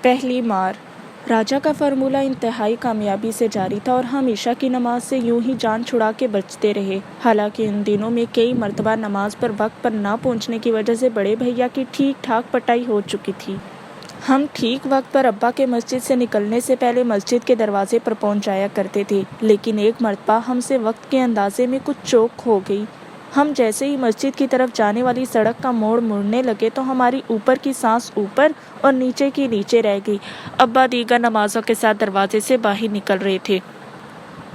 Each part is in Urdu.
پہلی مار۔ راجا کا فارمولہ انتہائی کامیابی سے جاری تھا اور ہم عشاء کی نماز سے یوں ہی جان چھڑا کے بچتے رہے۔ حالانکہ ان دنوں میں کئی مرتبہ نماز پر وقت پر نہ پہنچنے کی وجہ سے بڑے بھیا کی ٹھیک ٹھاک پٹائی ہو چکی تھی۔ ہم ٹھیک وقت پر ابا کے مسجد سے نکلنے سے پہلے مسجد کے دروازے پر پہنچ جایا کرتے تھے، لیکن ایک مرتبہ ہم سے وقت کے اندازے میں کچھ چوک ہو گئی۔ ہم جیسے ہی مسجد کی طرف جانے والی سڑک کا موڑ مڑنے لگے تو ہماری اوپر کی سانس اوپر اور نیچے کی نیچے رہ گئی۔ ابا دیگر نمازوں کے ساتھ دروازے سے باہر نکل رہے تھے۔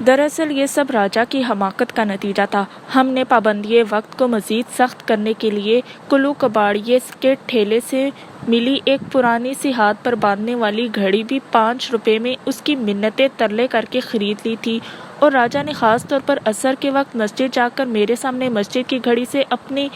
دراصل یہ سب راجا کی حماقت کا نتیجہ تھا۔ ہم نے پابندی وقت کو مزید سخت کرنے کے لیے کلو کباڑیے کے ٹھیلے سے ملی ایک پرانی سی ہاتھ پر باندھنے والی گھڑی بھی 5 روپے میں اس کی منتیں ترلے کر کے خرید لی تھی، اور راجا نے خاص طور پر عصر کے وقت مسجد جا کر میرے سامنے مسجد کی گھڑی سے اپنی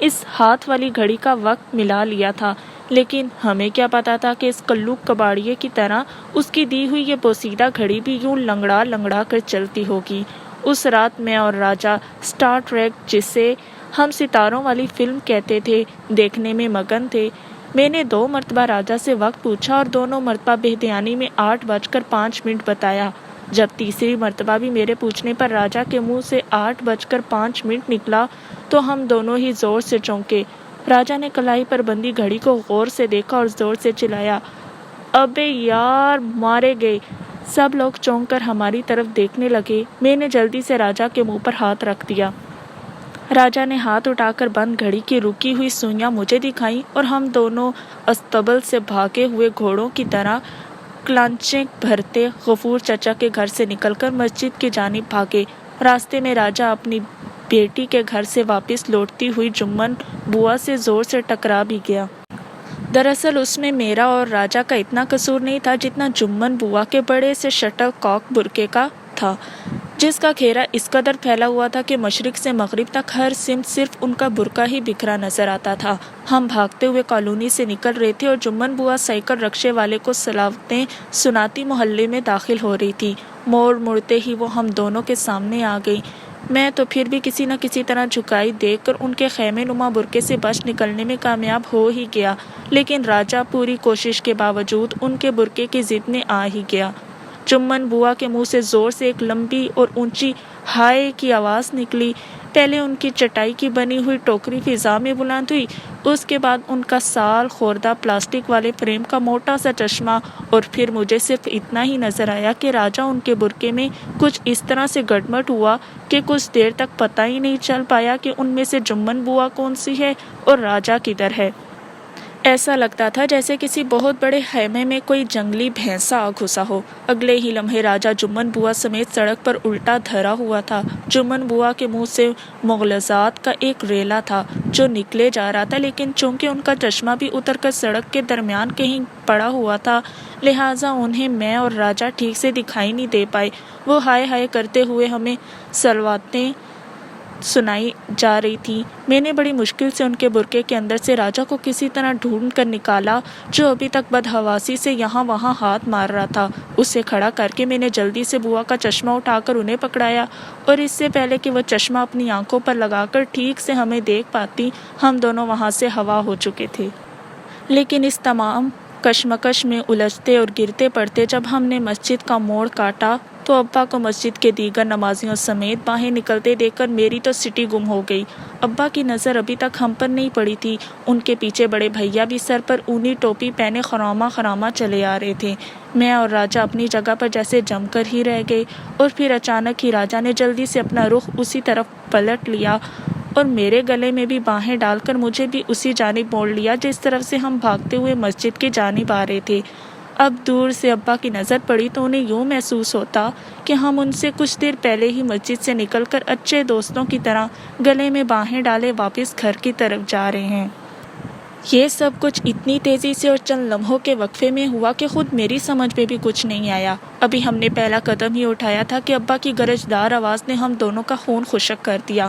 اس ہاتھ والی گھڑی کا وقت ملا لیا تھا۔ لیکن ہمیں کیا پتا تھا کہ اس کلو کباڑیے کی طرح اس کی دی ہوئی یہ بوسیدہ گھڑی بھی یوں لنگڑا لنگڑا کر چلتی ہوگی۔ اس رات میں اور راجا اسٹار ٹریک، جسے ہم ستاروں والی فلم کہتے تھے، دیکھنے میں مگن تھے۔ میں نے 2 مرتبہ راجا سے وقت پوچھا اور دونوں مرتبہ بے-دھیانی میں 8:05 بتایا۔ جب تیسری مرتبہ بھی میرے پوچھنے پر راجا کے منہ سے 8:05 نکلا تو ہم دونوں ہی زور سے چونکے۔ راجا نے کلائی پر بندھی گھڑی کو غور سے دیکھا اور زور سے چلایا، ابے یار، مارے گئے! سب لوگ چونک کر ہماری طرف دیکھنے لگے۔ میں نے جلدی سے راجا کے منہ پر ہاتھ رکھ دیا۔ راجا نے ہاتھ اٹھا کر بند گھڑی کی رکی ہوئی سوئیاں مجھے دکھائیں اور ہم دونوں استبل سے بھاگے ہوئے گھوڑوں کی طرح کلانچیں بھرتے غفور چچا کے گھر سے نکل کر مسجد کی جانب بھاگے۔ راستے میں راجا اپنی بیٹی کے گھر سے واپس لوٹتی ہوئی جمن بوا سے زور سے ٹکرا بھی گیا۔ دراصل اس میں میرا اور راجا کا اتنا قصور نہیں تھا جتنا جمن بوا کے بڑے سے شٹل کاک برقعے کا تھا، جس کا گھیرا اس قدر پھیلا ہوا تھا کہ مشرق سے مغرب تک ہر سمت صرف ان کا برقعہ ہی بکھرا نظر آتا تھا۔ ہم بھاگتے ہوئے کالونی سے نکل رہے تھے اور جمن بوا سائیکل رکشے والے کو سلاوتیں سناتی محلے میں داخل ہو رہی تھی۔ موڑ مڑتے ہی وہ ہم دونوں کے سامنے آ گئی۔ میں تو پھر بھی کسی نہ کسی طرح جھکائی دیکھ کر ان کے خیمے نما برقعے سے بچ نکلنے میں کامیاب ہو ہی گیا، لیکن راجا پوری کوشش کے باوجود ان کے برقعے کی ضد میں آ ہی گیا۔ جمن بوا کے منہ سے زور سے ایک لمبی اور اونچی ہائے کی آواز نکلی۔ پہلے ان کی چٹائی کی بنی ہوئی ٹوکری فضا میں بلند ہوئی، اس کے بعد ان کا سال خوردہ پلاسٹک والے فریم کا موٹا سا چشمہ، اور پھر مجھے صرف اتنا ہی نظر آیا کہ راجا ان کے برقعے میں کچھ اس طرح سے گڑمٹ ہوا کہ کچھ دیر تک پتہ ہی نہیں چل پایا کہ ان میں سے جمن بوا کون سی ہے اور راجا کدھر ہے۔ ایسا لگتا تھا جیسے کسی بہت بڑے خیمے میں کوئی جنگلی بھینسا آ گھسا ہو۔ اگلے ہی لمحے راجا جمن بوا سمیت سڑک پر الٹا دھرا ہوا تھا۔ جمن بوا کے منہ سے مغلظات کا ایک ریلا تھا جو نکلے جا رہا تھا، لیکن چونکہ ان کا چشمہ بھی اتر کر سڑک کے درمیان کہیں پڑا ہوا تھا، لہٰذا انہیں میں اور راجا ٹھیک سے دکھائی نہیں دے پائے۔ وہ ہائے ہائے کرتے ہوئے ہمیں صلواتیں سنائی جا رہی تھی۔ میں نے بڑی مشکل سے ان کے برقعے کے اندر سے راجا کو کسی طرح ڈھونڈ کر نکالا، جو ابھی تک بدحواسی سے یہاں وہاں ہاتھ مار رہا تھا۔ اسے کھڑا کر کے میں نے جلدی سے بوا کا چشمہ اٹھا کر انہیں پکڑایا، اور اس سے پہلے کہ وہ چشمہ اپنی آنکھوں پر لگا کر ٹھیک سے ہمیں دیکھ پاتی، ہم دونوں وہاں سے ہوا ہو چکے تھے۔ لیکن اس تمام کشمکش میں الجھتے اور گرتے پڑتے جب ہم نے مسجد کا موڑ کاٹا تو ابا کو مسجد کے دیگر نمازیوں سمیت باہر نکلتے دیکھ کر میری تو سٹی گم ہو گئی۔ ابا کی نظر ابھی تک ہم پر نہیں پڑی تھی۔ ان کے پیچھے بڑے بھیا بھی سر پر اونی ٹوپی پہنے خراما خراما چلے آ رہے تھے۔ میں اور راجا اپنی جگہ پر جیسے جم کر ہی رہ گئے، اور پھر اچانک ہی راجا نے جلدی سے اپنا رخ اسی طرف پلٹ لیا اور میرے گلے میں بھی باہیں ڈال کر مجھے بھی اسی جانب موڑ لیا جس طرف سے ہم بھاگتے ہوئے مسجد کی جانب آ رہے تھے۔ اب دور سے ابا کی نظر پڑی تو انہیں یوں محسوس ہوتا کہ ہم ان سے کچھ دیر پہلے ہی مسجد سے نکل کر اچھے دوستوں کی طرح گلے میں باہیں ڈالے واپس گھر کی طرف جا رہے ہیں۔ یہ سب کچھ اتنی تیزی سے اور چند لمحوں کے وقفے میں ہوا کہ خود میری سمجھ میں بھی کچھ نہیں آیا۔ ابھی ہم نے پہلا قدم ہی اٹھایا تھا کہ ابا کی گرجدار آواز نے ہم دونوں کا خون خشک کر دیا۔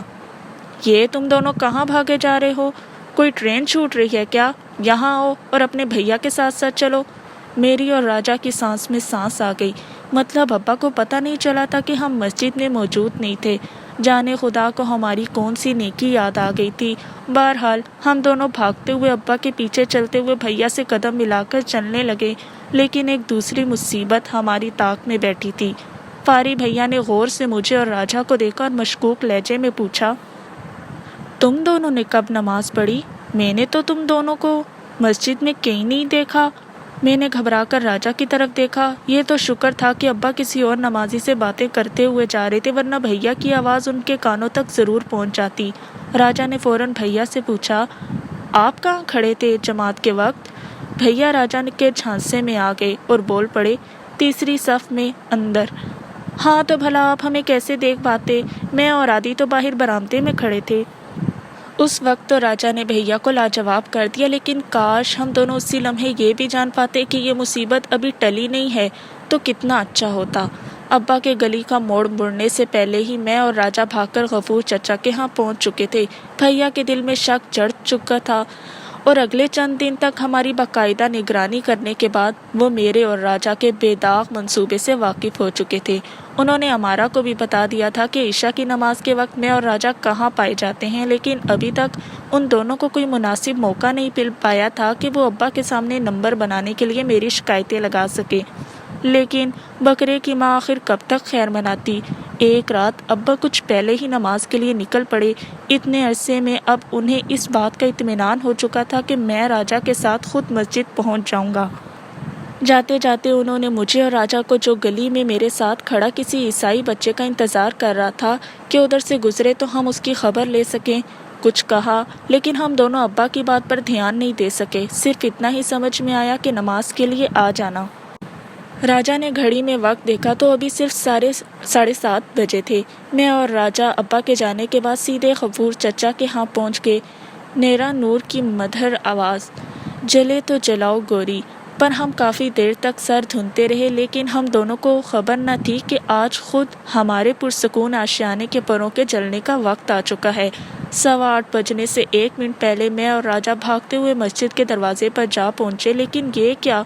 یہ تم دونوں کہاں بھاگے جا رہے ہو؟ کوئی ٹرین چھوٹ رہی ہے کیا؟ یہاں آؤ اور اپنے بھیا کے ساتھ ساتھ چلو۔ میری اور راجا کی سانس میں سانس آ گئی۔ مطلب ابا کو پتہ نہیں چلا تھا کہ ہم مسجد میں موجود نہیں تھے۔ جانے خدا کو ہماری کون سی نیکی یاد آ گئی تھی۔ بہرحال ہم دونوں بھاگتے ہوئے ابا کے پیچھے چلتے ہوئے بھیا سے قدم ملا کر چلنے لگے، لیکن ایک دوسری مصیبت ہماری طاق میں بیٹھی تھی۔ فاری بھیا نے غور سے مجھے اور راجا کو دیکھا اور مشکوک لہجے میں پوچھا، تم دونوں نے کب نماز پڑھی؟ میں نے تو تم دونوں کو مسجد میں کہیں نہیں دیکھا۔ میں نے گھبرا کر راجا کی طرف دیکھا۔ یہ تو شکر تھا کہ ابا کسی اور نمازی سے باتیں کرتے ہوئے جا رہے تھے، ورنہ بھیا کی آواز ان کے کانوں تک ضرور پہنچ جاتی۔ راجا نے فوراً بھیا سے پوچھا، آپ کہاں کھڑے تھے جماعت کے وقت؟ بھیا راجا کے جھانسے میں آ گئے اور بول پڑے، تیسری صف میں اندر۔ ہاں تو بھلا آپ ہمیں کیسے دیکھ پاتے؟ میں اور عادی تو باہر برآمدے میں کھڑے تھے۔ اس وقت تو راجا نے بھیا کو لاجواب کر دیا، لیکن کاش ہم دونوں اسی لمحے یہ بھی جان پاتے کہ یہ مصیبت ابھی ٹلی نہیں ہے تو کتنا اچھا ہوتا۔ ابا کے گلی کا موڑ مڑنے سے پہلے ہی میں اور راجا بھاگ کر غفور چچا کے ہاں پہنچ چکے تھے۔ بھیا کے دل میں شک چڑھ چکا تھا اور اگلے چند دن تک ہماری باقاعدہ نگرانی کرنے کے بعد وہ میرے اور راجا کے بے داغ منصوبے سے واقف ہو چکے تھے۔ انہوں نے امارہ کو بھی بتا دیا تھا کہ عشاء کی نماز کے وقت میں اور راجا کہاں پائے جاتے ہیں، لیکن ابھی تک ان دونوں کو کوئی مناسب موقع نہیں مل پایا تھا کہ وہ ابا کے سامنے نمبر بنانے کے لیے میری شکایتیں لگا سکے۔ لیکن بکرے کی ماں آخر کب تک خیر مناتی؟ ایک رات ابا کچھ پہلے ہی نماز کے لیے نکل پڑے۔ اتنے عرصے میں اب انہیں اس بات کا اطمینان ہو چکا تھا کہ میں راجا کے ساتھ خود مسجد پہنچ جاؤں گا۔ جاتے جاتے انہوں نے مجھے اور راجا کو، جو گلی میں میرے ساتھ کھڑا کسی عیسائی بچے کا انتظار کر رہا تھا کہ ادھر سے گزرے تو ہم اس کی خبر لے سکیں، کچھ کہا، لیکن ہم دونوں ابا کی بات پر دھیان نہیں دے سکے۔ صرف اتنا ہی سمجھ میں آیا کہ نماز کے لیے آ جانا۔ راجا نے گھڑی میں وقت دیکھا تو ابھی صرف 7:30 بجے تھے۔ میں اور راجا ابا کے جانے کے بعد سیدھے غفور چچا کے ہاں پہنچ گئے۔ نیرا نور کی مدھر آواز، جلے تو جلاؤ گوری، پر ہم کافی دیر تک سر دھنتے رہے، لیکن ہم دونوں کو خبر نہ تھی کہ آج خود ہمارے پرسکون آشیانے کے پروں کے جلنے کا وقت آ چکا ہے۔ 8:15 بجنے سے 1 منٹ پہلے میں اور راجا بھاگتے ہوئے مسجد کے دروازے پر جا پہنچے، لیکن یہ کیا!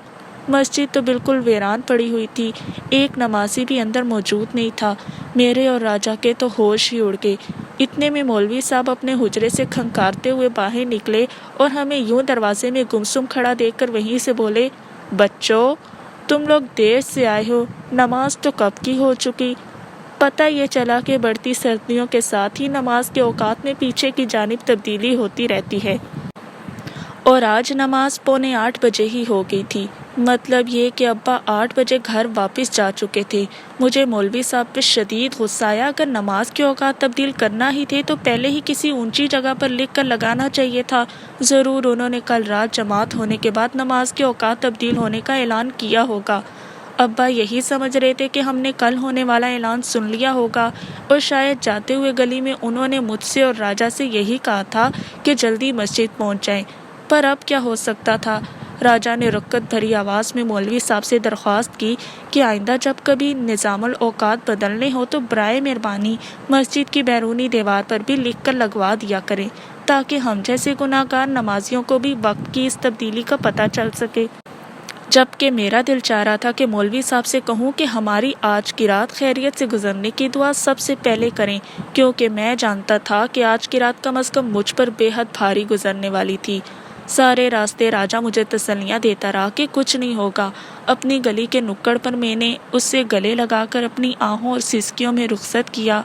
مسجد تو بالکل ویران پڑی ہوئی تھی، ایک نمازی بھی اندر موجود نہیں تھا۔ میرے اور راجا کے تو ہوش ہی اڑ گئے۔ اتنے میں مولوی صاحب اپنے حجرے سے کھنکارتے ہوئے باہر نکلے اور ہمیں یوں دروازے میں گمسم کھڑا دیکھ کر وہیں سے بولے، بچوں تم لوگ دیر سے آئے ہو، نماز تو کب کی ہو چکی۔ پتہ یہ چلا کہ بڑھتی سردیوں کے ساتھ ہی نماز کے اوقات میں پیچھے کی جانب تبدیلی ہوتی رہتی ہے، اور آج نماز 7:45 بجے ہی ہو گئی تھی۔ مطلب یہ کہ ابا 8 بجے گھر واپس جا چکے تھے۔ مجھے مولوی صاحب پہ شدید غصہ آیا۔ اگر نماز کے اوقات تبدیل کرنا ہی تھے تو پہلے ہی کسی اونچی جگہ پر لکھ کر لگانا چاہیے تھا۔ ضرور انہوں نے کل رات جماعت ہونے کے بعد نماز کے اوقات تبدیل ہونے کا اعلان کیا ہوگا۔ ابا یہی سمجھ رہے تھے کہ ہم نے کل ہونے والا اعلان سن لیا ہوگا، اور شاید جاتے ہوئے گلی میں انہوں نے مجھ سے اور راجا سے یہی کہا تھا کہ جلدی مسجد پہنچ جائیں۔ پر اب کیا ہو سکتا تھا؟ راجا نے رقت بھری آواز میں مولوی صاحب سے درخواست کی کہ آئندہ جب کبھی نظام الاوقات بدلنے ہو تو برائے مہربانی مسجد کی بیرونی دیوار پر بھی لکھ کر لگوا دیا کریں، تاکہ ہم جیسے گناہ گار نمازیوں کو بھی وقت کی اس تبدیلی کا پتہ چل سکے۔ جبکہ میرا دل چاہ رہا تھا کہ مولوی صاحب سے کہوں کہ ہماری آج کی رات خیریت سے گزرنے کی دعا سب سے پہلے کریں، کیونکہ میں جانتا تھا کہ آج کی رات کم از کم مجھ پر بے حد بھاری گزرنے والی تھی۔ سارے راستے راجا مجھے تسلیاں دیتا رہا کہ کچھ نہیں ہوگا۔ اپنی گلی کے نکڑ پر میں نے اس سے گلے لگا کر اپنی آہوں اور سسکیوں میں رخصت کیا۔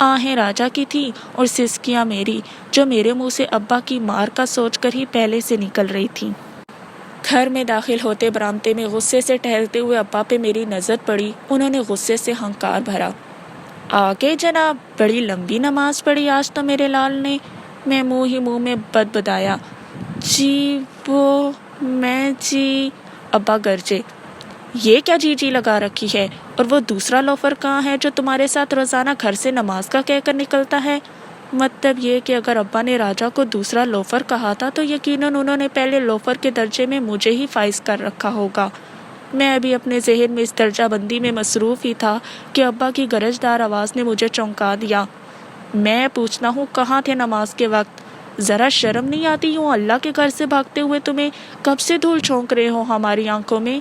آہیں راجا کی تھی اور سسکیاں میری، جو میرے منہ سے ابا کی مار کا سوچ کر ہی پہلے سے نکل رہی تھی۔ گھر میں داخل ہوتے برآمدے میں غصے سے ٹہلتے ہوئے ابا پہ میری نظر پڑی۔ انہوں نے غصے سے ہنکار بھرا، آگے جناب، بڑی لمبی نماز پڑھی آج تو میرے لال نے۔ میں منہ ہی منہ میں بدبدایا، جی وہ میں جی۔ ابا گرجے، یہ کیا جی جی لگا رکھی ہے؟ اور وہ دوسرا لوفر کہاں ہے جو تمہارے ساتھ روزانہ گھر سے نماز کا کہہ کر نکلتا ہے؟ مطلب یہ کہ اگر ابا نے راجا کو دوسرا لوفر کہا تھا تو یقیناً انہوں نے پہلے لوفر کے درجے میں مجھے ہی فائز کر رکھا ہوگا۔ میں ابھی اپنے ذہن میں اس درجہ بندی میں مصروف ہی تھا کہ ابا کی گرجدار آواز نے مجھے چونکا دیا۔ میں پوچھنا ہوں کہاں تھے نماز کے وقت؟ ذرا شرم نہیں آتی یوں اللہ کے گھر سے بھاگتے ہوئے؟ تمہیں کب سے دھول چھونک رہے ہو ہماری آنکھوں میں؟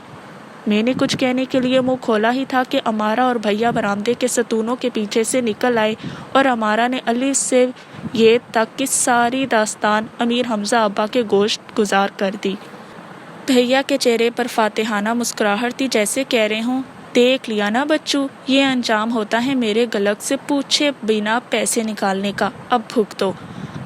میں نے کچھ کہنے کے لیے منہ کھولا ہی تھا کہ امارا اور بھیا برآمدے کے ستونوں کے پیچھے سے نکل آئے اور امارا نے الف سے یہ تک کی ساری داستان امیر حمزہ ابا کے گوشت گزار کر دی۔ بھیا کے چہرے پر فاتحانہ مسکراہٹ تھی، جیسے کہہ رہے ہوں دیکھ لیا نا بچو، یہ انجام ہوتا ہے میرے گلک سے پوچھے بنا پیسے نکالنے کا، اب بھگتو۔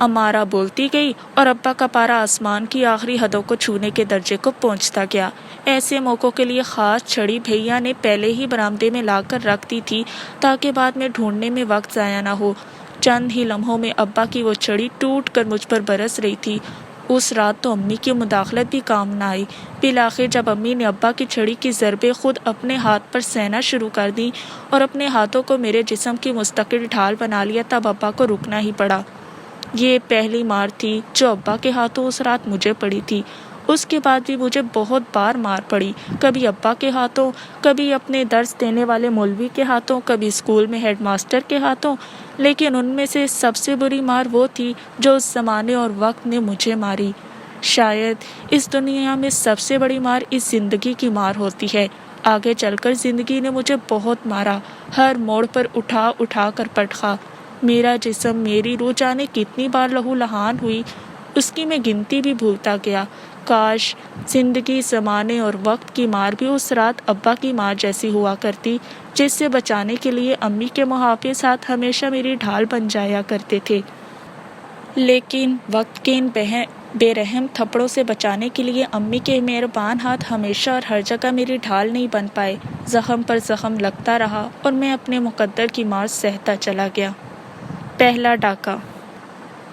امارا بولتی گئی اور ابا کا پارا آسمان کی آخری حدوں کو چھونے کے درجے کو پہنچتا گیا۔ ایسے موقعوں کے لیے خاص چھڑی بھیا نے پہلے ہی برآمدے میں لا کر رکھ دی تھی تاکہ بعد میں ڈھونڈنے میں وقت ضائع نہ ہو۔ چند ہی لمحوں میں ابا کی وہ چھڑی ٹوٹ کر مجھ پر برس رہی تھی۔ اس رات تو امی کی مداخلت بھی کام نہ آئی۔ بالآخر جب امی نے ابا کی چھڑی کی ضربیں خود اپنے ہاتھ پر سہنا شروع کر دیں اور اپنے ہاتھوں کو میرے جسم کی مستقل ڈھال بنا لیا، تب ابا کو رکنا ہی پڑا۔ یہ پہلی مار تھی جو ابا کے ہاتھوں اس رات مجھے پڑی تھی۔ اس کے بعد بھی مجھے بہت بار مار پڑی، کبھی ابا کے ہاتھوں، کبھی اپنے درس دینے والے مولوی کے ہاتھوں، کبھی اسکول میں ہیڈ ماسٹر کے ہاتھوں، لیکن ان میں سے سب سے بری مار وہ تھی جو اس زمانے اور وقت نے مجھے ماری۔ شاید اس دنیا میں سب سے بڑی مار اس زندگی کی مار ہوتی ہے۔ آگے چل کر زندگی نے مجھے بہت مارا، ہر موڑ پر اٹھا اٹھا کر پٹخا۔ میرا جسم، میری روح جانے کتنی بار لہو لہان ہوئی، اس کی میں گنتی بھی بھولتا گیا۔ کاش زندگی، زمانے اور وقت کی مار بھی اس رات ابا کی مار جیسی ہوا کرتی، جس سے بچانے کے لیے امی کے محافظ ہاتھ ہمیشہ میری ڈھال بن جایا کرتے تھے۔ لیکن وقت کے ان بے رحم تھپڑوں سے بچانے کے لیے امی کے مہربان ہاتھ ہمیشہ اور ہر جگہ میری ڈھال نہیں بن پائے۔ زخم پر زخم لگتا رہا اور میں اپنے مقدر کی مار سہتا چلا گیا۔ پہلا ڈاکہ۔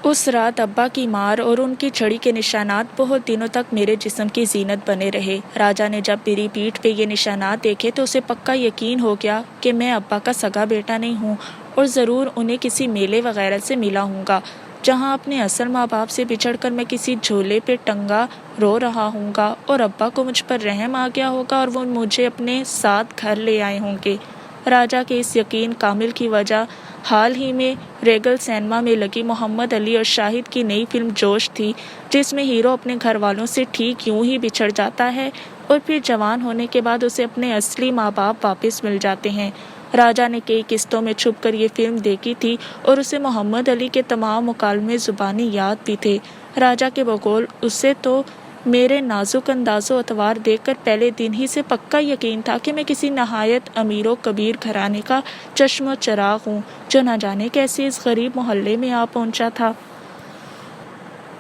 اس رات ابا کی مار اور ان کی چھڑی کے نشانات بہت دنوں تک میرے جسم کی زینت بنے رہے۔ راجا نے جب میری پیٹھ پہ یہ نشانات دیکھے تو اسے پکا یقین ہو گیا کہ میں ابا کا سگا بیٹا نہیں ہوں اور ضرور انہیں کسی میلے وغیرہ سے ملا ہوں گا، جہاں اپنے اصل ماں باپ سے بچھڑ کر میں کسی جھولے پہ ٹنگا رو رہا ہوں گا اور ابا کو مجھ پر رحم آ گیا ہوگا اور وہ مجھے اپنے ساتھ گھر لے آئے ہوں گے۔ راجا کے اس یقین کامل کی وجہ حال ہی میں ریگل سینما میں لگی محمد علی اور شاہد کی نئی فلم جوش تھی، جس میں ہیرو اپنے گھر والوں سے ٹھیک یوں ہی بچھڑ جاتا ہے اور پھر جوان ہونے کے بعد اسے اپنے اصلی ماں باپ واپس مل جاتے ہیں۔ راجا نے کئی قسطوں میں چھپ کر یہ فلم دیکھی تھی اور اسے محمد علی کے تمام مکالمے زبانی یاد بھی تھے۔ راجا کے بقول اسے تو میرے نازک انداز و اطوار دیکھ کر پہلے دن ہی سے پکا یقین تھا کہ میں کسی نہایت امیر و کبیر گھرانے کا چشم و چراغ ہوں، جو نہ جانے کیسے اس غریب محلے میں آ پہنچا تھا۔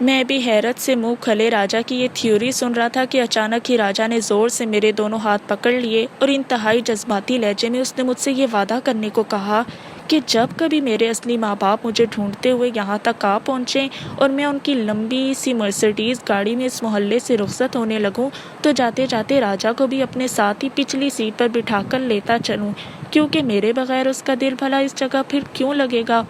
میں بھی حیرت سے منہ کھلے راجا کی یہ تھیوری سن رہا تھا کہ اچانک ہی راجا نے زور سے میرے دونوں ہاتھ پکڑ لیے اور انتہائی جذباتی لہجے میں اس نے مجھ سے یہ وعدہ کرنے کو کہا کہ جب کبھی میرے اصلی ماں باپ مجھے ڈھونڈتے ہوئے یہاں تک آ پہنچیں اور میں ان کی لمبی سی مرسیڈیز گاڑی میں اس محلے سے رخصت ہونے لگوں تو جاتے جاتے راجا کو بھی اپنے ساتھ ہی پچھلی سیٹ پر بٹھا کر لیتا چلوں، کیونکہ میرے بغیر اس کا دل بھلا اس جگہ پھر کیوں لگے گا۔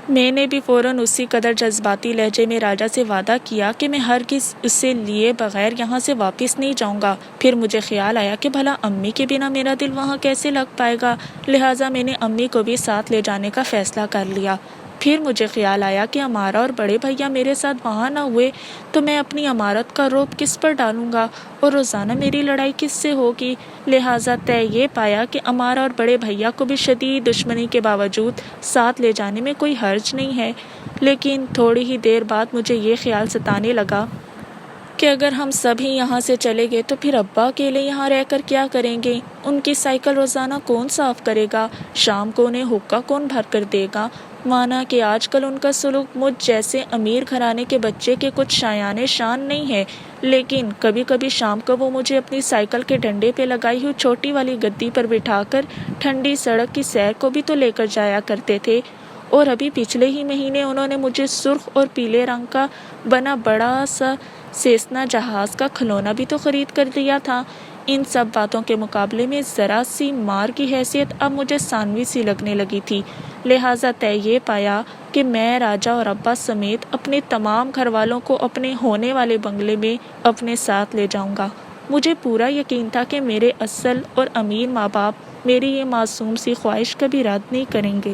میں نے بھی فوراً اسی قدر جذباتی لہجے میں راجا سے وعدہ کیا کہ میں ہرگز اسے لیے بغیر یہاں سے واپس نہیں جاؤں گا۔ پھر مجھے خیال آیا کہ بھلا امی کے بنا میرا دل وہاں کیسے لگ پائے گا، لہٰذا میں نے امی کو بھی ساتھ لے جانے کا فیصلہ کر لیا۔ پھر مجھے خیال آیا کہ امارا اور بڑے بھیا میرے ساتھ وہاں نہ ہوئے تو میں اپنی عمارت کا رعب کس پر ڈالوں گا اور روزانہ میری لڑائی کس سے ہوگی، لہٰذا طے یہ پایا کہ امارا اور بڑے بھیا کو بھی شدید دشمنی کے باوجود ساتھ لے جانے میں کوئی حرج نہیں ہے۔ لیکن تھوڑی ہی دیر بعد مجھے یہ خیال ستانے لگا کہ اگر ہم سب ہی یہاں سے چلے گئے تو پھر ابا اکیلے یہاں رہ کر کیا کریں گے؟ ان کی سائیکل روزانہ کون صاف کرے گا؟ شام کو انہیں حقہ کون بھر کر دے گا؟ مانا کہ آج کل ان کا سلوک مجھ جیسے امیر گھرانے کے بچے کے کچھ شایان شان نہیں ہے، لیکن کبھی کبھی شام کو وہ مجھے اپنی سائیکل کے ڈنڈے پہ لگائی ہوئی چھوٹی والی گدی پر بٹھا کر ٹھنڈی سڑک کی سیر کو بھی تو لے کر جایا کرتے تھے۔ اور ابھی پچھلے ہی مہینے انہوں نے مجھے سرخ اور پیلے رنگ کا بنا بڑا سا سیسنا جہاز کا کھلونا بھی تو خرید کر دیا تھا۔ ان سب باتوں کے مقابلے میں ذرا سی مار کی حیثیت اب مجھے ثانوی سی لگنے لگی تھی، لہٰذا طے یہ پایا کہ میں راجا اور ابا سمیت اپنے تمام گھر والوں کو اپنے ہونے والے بنگلے میں اپنے ساتھ لے جاؤں گا۔ مجھے پورا یقین تھا کہ میرے اصل اور امیر ماں باپ میری یہ معصوم سی خواہش کبھی رد نہیں کریں گے۔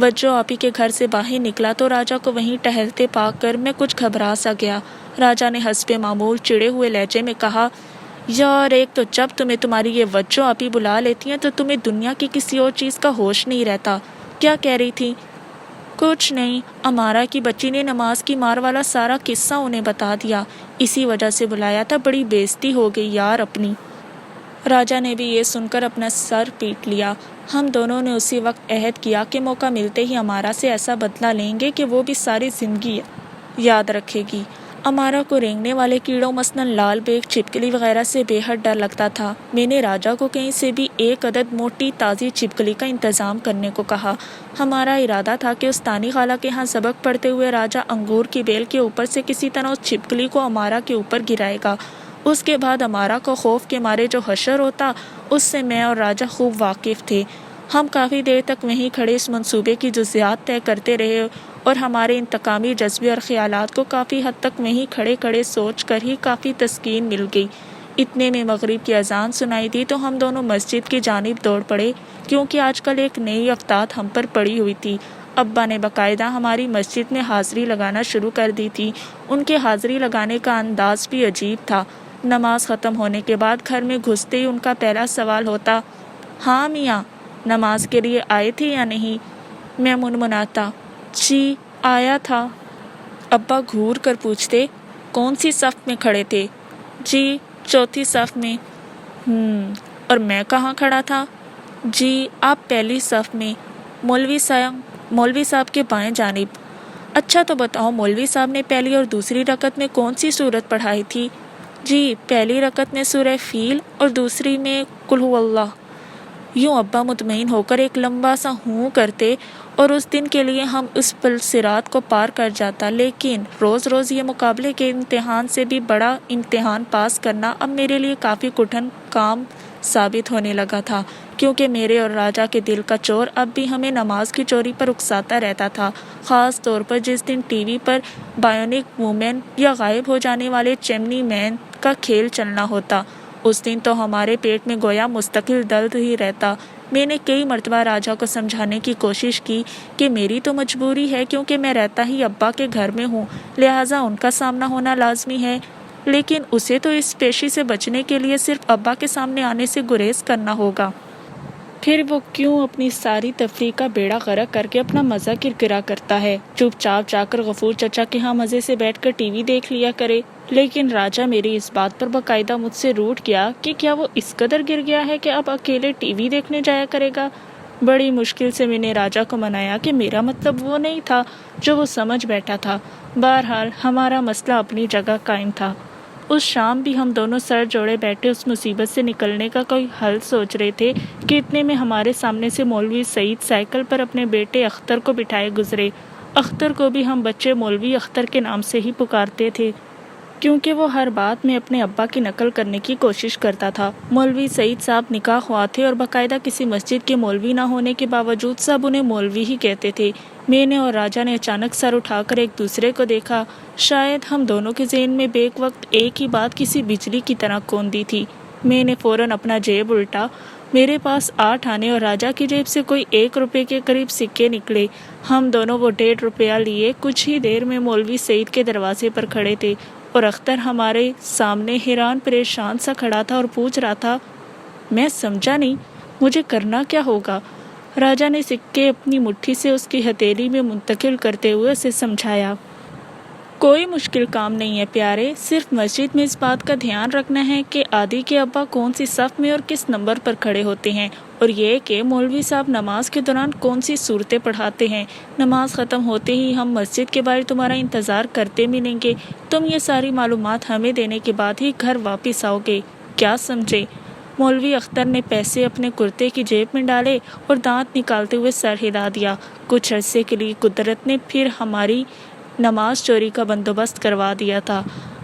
وجہ آپی کے گھر سے باہر نکلا تو راجا کو وہیں ٹہلتے پا کر میں کچھ گھبرا سا گیا۔ راجا نے حسب معمول چڑے ہوئے لہجے میں کہا، یار ایک تو جب تمہیں تمہاری یہ وجہ آپی بلا لیتی ہیں تو تمہیں دنیا کی کسی اور چیز کا ہوش نہیں رہتا۔ کیا کہہ رہی تھی؟ کچھ نہیں، امارا کی بچی نے نماز کی مار والا سارا قصہ انہیں بتا دیا، اسی وجہ سے بلایا تھا، بڑی بےزتی ہو گئی یار اپنی۔ راجا نے بھی یہ سن کر اپنا سر پیٹ لیا۔ ہم دونوں نے اسی وقت عہد کیا کہ موقع ملتے ہی امارا سے ایسا بدلہ لیں گے کہ وہ بھی ساری زندگی یاد رکھے گی۔ امارا کو رینگنے والے کیڑوں مثلاً لال بیگ، چھپکلی وغیرہ سے بے حد ڈر لگتا تھا۔ میں نے راجا کو کہیں سے بھی ایک عدد موٹی تازی چھپکلی کا انتظام کرنے کو کہا۔ ہمارا ارادہ تھا کہ استانی خالہ کے ہاں سبق پڑھتے ہوئے راجا انگور کی بیل کے اوپر سے کسی طرح اس چھپکلی کو امارا کے اوپر گرائے گا۔ اس کے بعد امارا کو خوف کے مارے جو حشر ہوتا، اس سے میں اور راجا خوب واقف تھے۔ ہم کافی دیر تک وہیں کھڑے اس منصوبے کی جزیات طے کرتے رہے اور ہمارے انتقامی جذبے اور خیالات کو کافی حد تک وہیں کھڑے کھڑے سوچ کر ہی کافی تسکین مل گئی۔ اتنے میں مغرب کی اذان سنائی دی تو ہم دونوں مسجد کی جانب دوڑ پڑے، کیونکہ آج کل ایک نئی افتاد ہم پر پڑی ہوئی تھی۔ ابا نے باقاعدہ ہماری مسجد میں حاضری لگانا شروع کر دی تھی۔ ان کے حاضری لگانے کا انداز بھی عجیب تھا۔ نماز ختم ہونے کے بعد گھر میں گھستے ہی ان کا پہلا سوال ہوتا، ہاں میاں نماز کے لیے آئے تھے یا نہیں؟ میں منمناتا، جی آیا تھا۔ ابا گھور کر پوچھتے، کون سی صف میں کھڑے تھے؟ جی چوتھی صف میں۔ اور میں کہاں کھڑا تھا؟ جی آپ پہلی صف میں، مولوی صاحب کے بائیں جانب۔ اچھا تو بتاؤ مولوی صاحب نے پہلی اور دوسری رکعت میں کون سی سورت پڑھائی تھی؟ جی پہلی رکعت میں سورہ فیل اور دوسری میں قل هو اللہ۔ یوں ابا مطمئن ہو کر ایک لمبا سا ہوں کرتے اور اس دن کے لیے ہم اس پل صراط کو پار کر جاتا۔ لیکن روز روز یہ مقابلے کے امتحان سے بھی بڑا امتحان پاس کرنا اب میرے لیے کافی کٹھن کام ثابت ہونے لگا تھا، کیونکہ میرے اور راجا کے دل کا چور اب بھی ہمیں نماز کی چوری پر اکساتا رہتا تھا، خاص طور پر جس دن ٹی وی پر بائیونک وومن یا غائب ہو جانے والے چمنی مین کا کھیل چلنا ہوتا۔ اس دن تو ہمارے پیٹ میں گویا مستقل درد ہی رہتا۔ میں نے کئی مرتبہ راجا کو سمجھانے کی کوشش کی کہ میری تو مجبوری ہے، کیونکہ میں رہتا ہی ابا کے گھر میں ہوں، لہٰذا ان کا سامنا ہونا لازمی ہے، لیکن اسے تو اس پیشی سے بچنے کے لیے صرف ابا کے سامنے آنے سے گریز کرنا ہوگا۔ پھر وہ کیوں اپنی ساری تفریح کا بیڑا غرق کر کے اپنا مزہ کرکرا کرتا ہے، چپ چاپ جا کر غفور چچا کے ہاں مزے سے بیٹھ کر ٹی وی دیکھ لیا کرے۔ لیکن راجا میری اس بات پر باقاعدہ مجھ سے روٹھ گیا کہ کیا وہ اس قدر گر گیا ہے کہ اب اکیلے ٹی وی دیکھنے جایا کرے گا۔ بڑی مشکل سے میں نے راجا کو منایا کہ میرا مطلب وہ نہیں تھا جو وہ سمجھ بیٹھا تھا۔ بہرحال ہمارا مسئلہ اپنی جگہ قائم تھا۔ اس شام بھی ہم دونوں سر جوڑے بیٹھے اس مصیبت سے نکلنے کا کوئی حل سوچ رہے تھے کہ اتنے میں ہمارے سامنے سے مولوی سعید سائیکل پر اپنے بیٹے اختر کو بٹھائے گزرے۔ اختر کو بھی ہم بچے مولوی اختر کے نام سے ہی پکارتے تھے، کیونکہ وہ ہر بات میں اپنے ابا کی نقل کرنے کی کوشش کرتا تھا۔ مولوی سعید صاحب نکاح خواہ تھے اور باقاعدہ کسی مسجد کے مولوی نہ ہونے کے باوجود سب انہیں مولوی ہی کہتے تھے۔ میں نے اور راجا نے اچانک سر اٹھا کر ایک دوسرے کو دیکھا۔ شاید ہم دونوں کے ذہن میں بیک وقت ایک ہی بات کسی بجلی کی طرح کوندی تھی۔ میں نے فوراً اپنا جیب الٹا، میرے پاس 8 آنے اور راجا کی جیب سے کوئی 1 روپے کے قریب سکے نکلے۔ ہم دونوں وہ 1.5 روپیہ لیے کچھ ہی دیر میں مولوی سعید کے دروازے پر کھڑے تھے اور اختر ہمارے سامنے حیران پریشان سا کھڑا تھا اور پوچھ رہا تھا، میں سمجھا نہیں، مجھے کرنا کیا ہوگا؟ راجا نے سکے اپنی مٹھی سے اس کی ہتھیلی میں منتقل کرتے ہوئے اسے سمجھایا، کوئی مشکل کام نہیں ہے پیارے، صرف مسجد میں اس بات کا دھیان رکھنا ہے کہ عادی کے ابا کون سی صف میں اور کس نمبر پر کھڑے ہوتے ہیں، اور یہ کہ مولوی صاحب نماز کے دوران کون سی صورتیں پڑھاتے ہیں۔ نماز ختم ہوتے ہی ہم مسجد کے باہر تمہارا انتظار کرتے ملیں گے، تم یہ ساری معلومات ہمیں دینے کے بعد ہی گھر واپس آؤ گے، کیا سمجھے؟ مولوی اختر نے پیسے اپنے کرتے کی جیب میں ڈالے اور دانت نکالتے ہوئے سر ہلا دیا۔ کچھ عرصے کے لیے قدرت نے پھر ہماری نماز چوری کا بندوبست کروا دیا تھا۔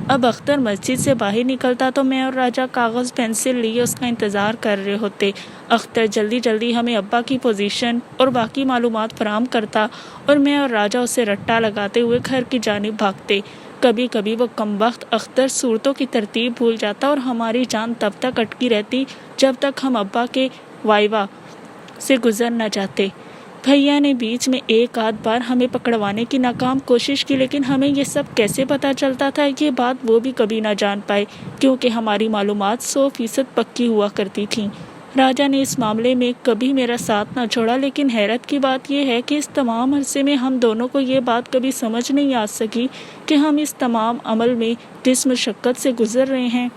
اب اختر مسجد سے باہر نکلتا تو میں اور راجا کاغذ پینسل لیے اس کا انتظار کر رہے ہوتے۔ اختر جلدی جلدی ہمیں ابا کی پوزیشن اور باقی معلومات فراہم کرتا اور میں اور راجا اسے رٹا لگاتے ہوئے گھر کی جانب بھاگتے۔ کبھی کبھی وہ کمبخت اختر صورتوں کی ترتیب بھول جاتا اور ہماری جان تب تک اٹکی رہتی جب تک ہم ابا کے وائوا سے گزر نہ جاتے۔ بھیا نے بیچ میں ایک آدھ بار ہمیں پکڑوانے کی ناکام کوشش کی، لیکن ہمیں یہ سب کیسے پتہ چلتا تھا یہ بات وہ بھی کبھی نہ جان پائے، کیونکہ ہماری معلومات 100% پکی ہوا کرتی تھیں۔ راجا نے اس معاملے میں کبھی میرا ساتھ نہ چھوڑا، لیکن حیرت کی بات یہ ہے کہ اس تمام عرصے میں ہم دونوں کو یہ بات کبھی سمجھ نہیں آ سکی کہ ہم اس تمام عمل میں جس مشقت سے گزر رہے ہیں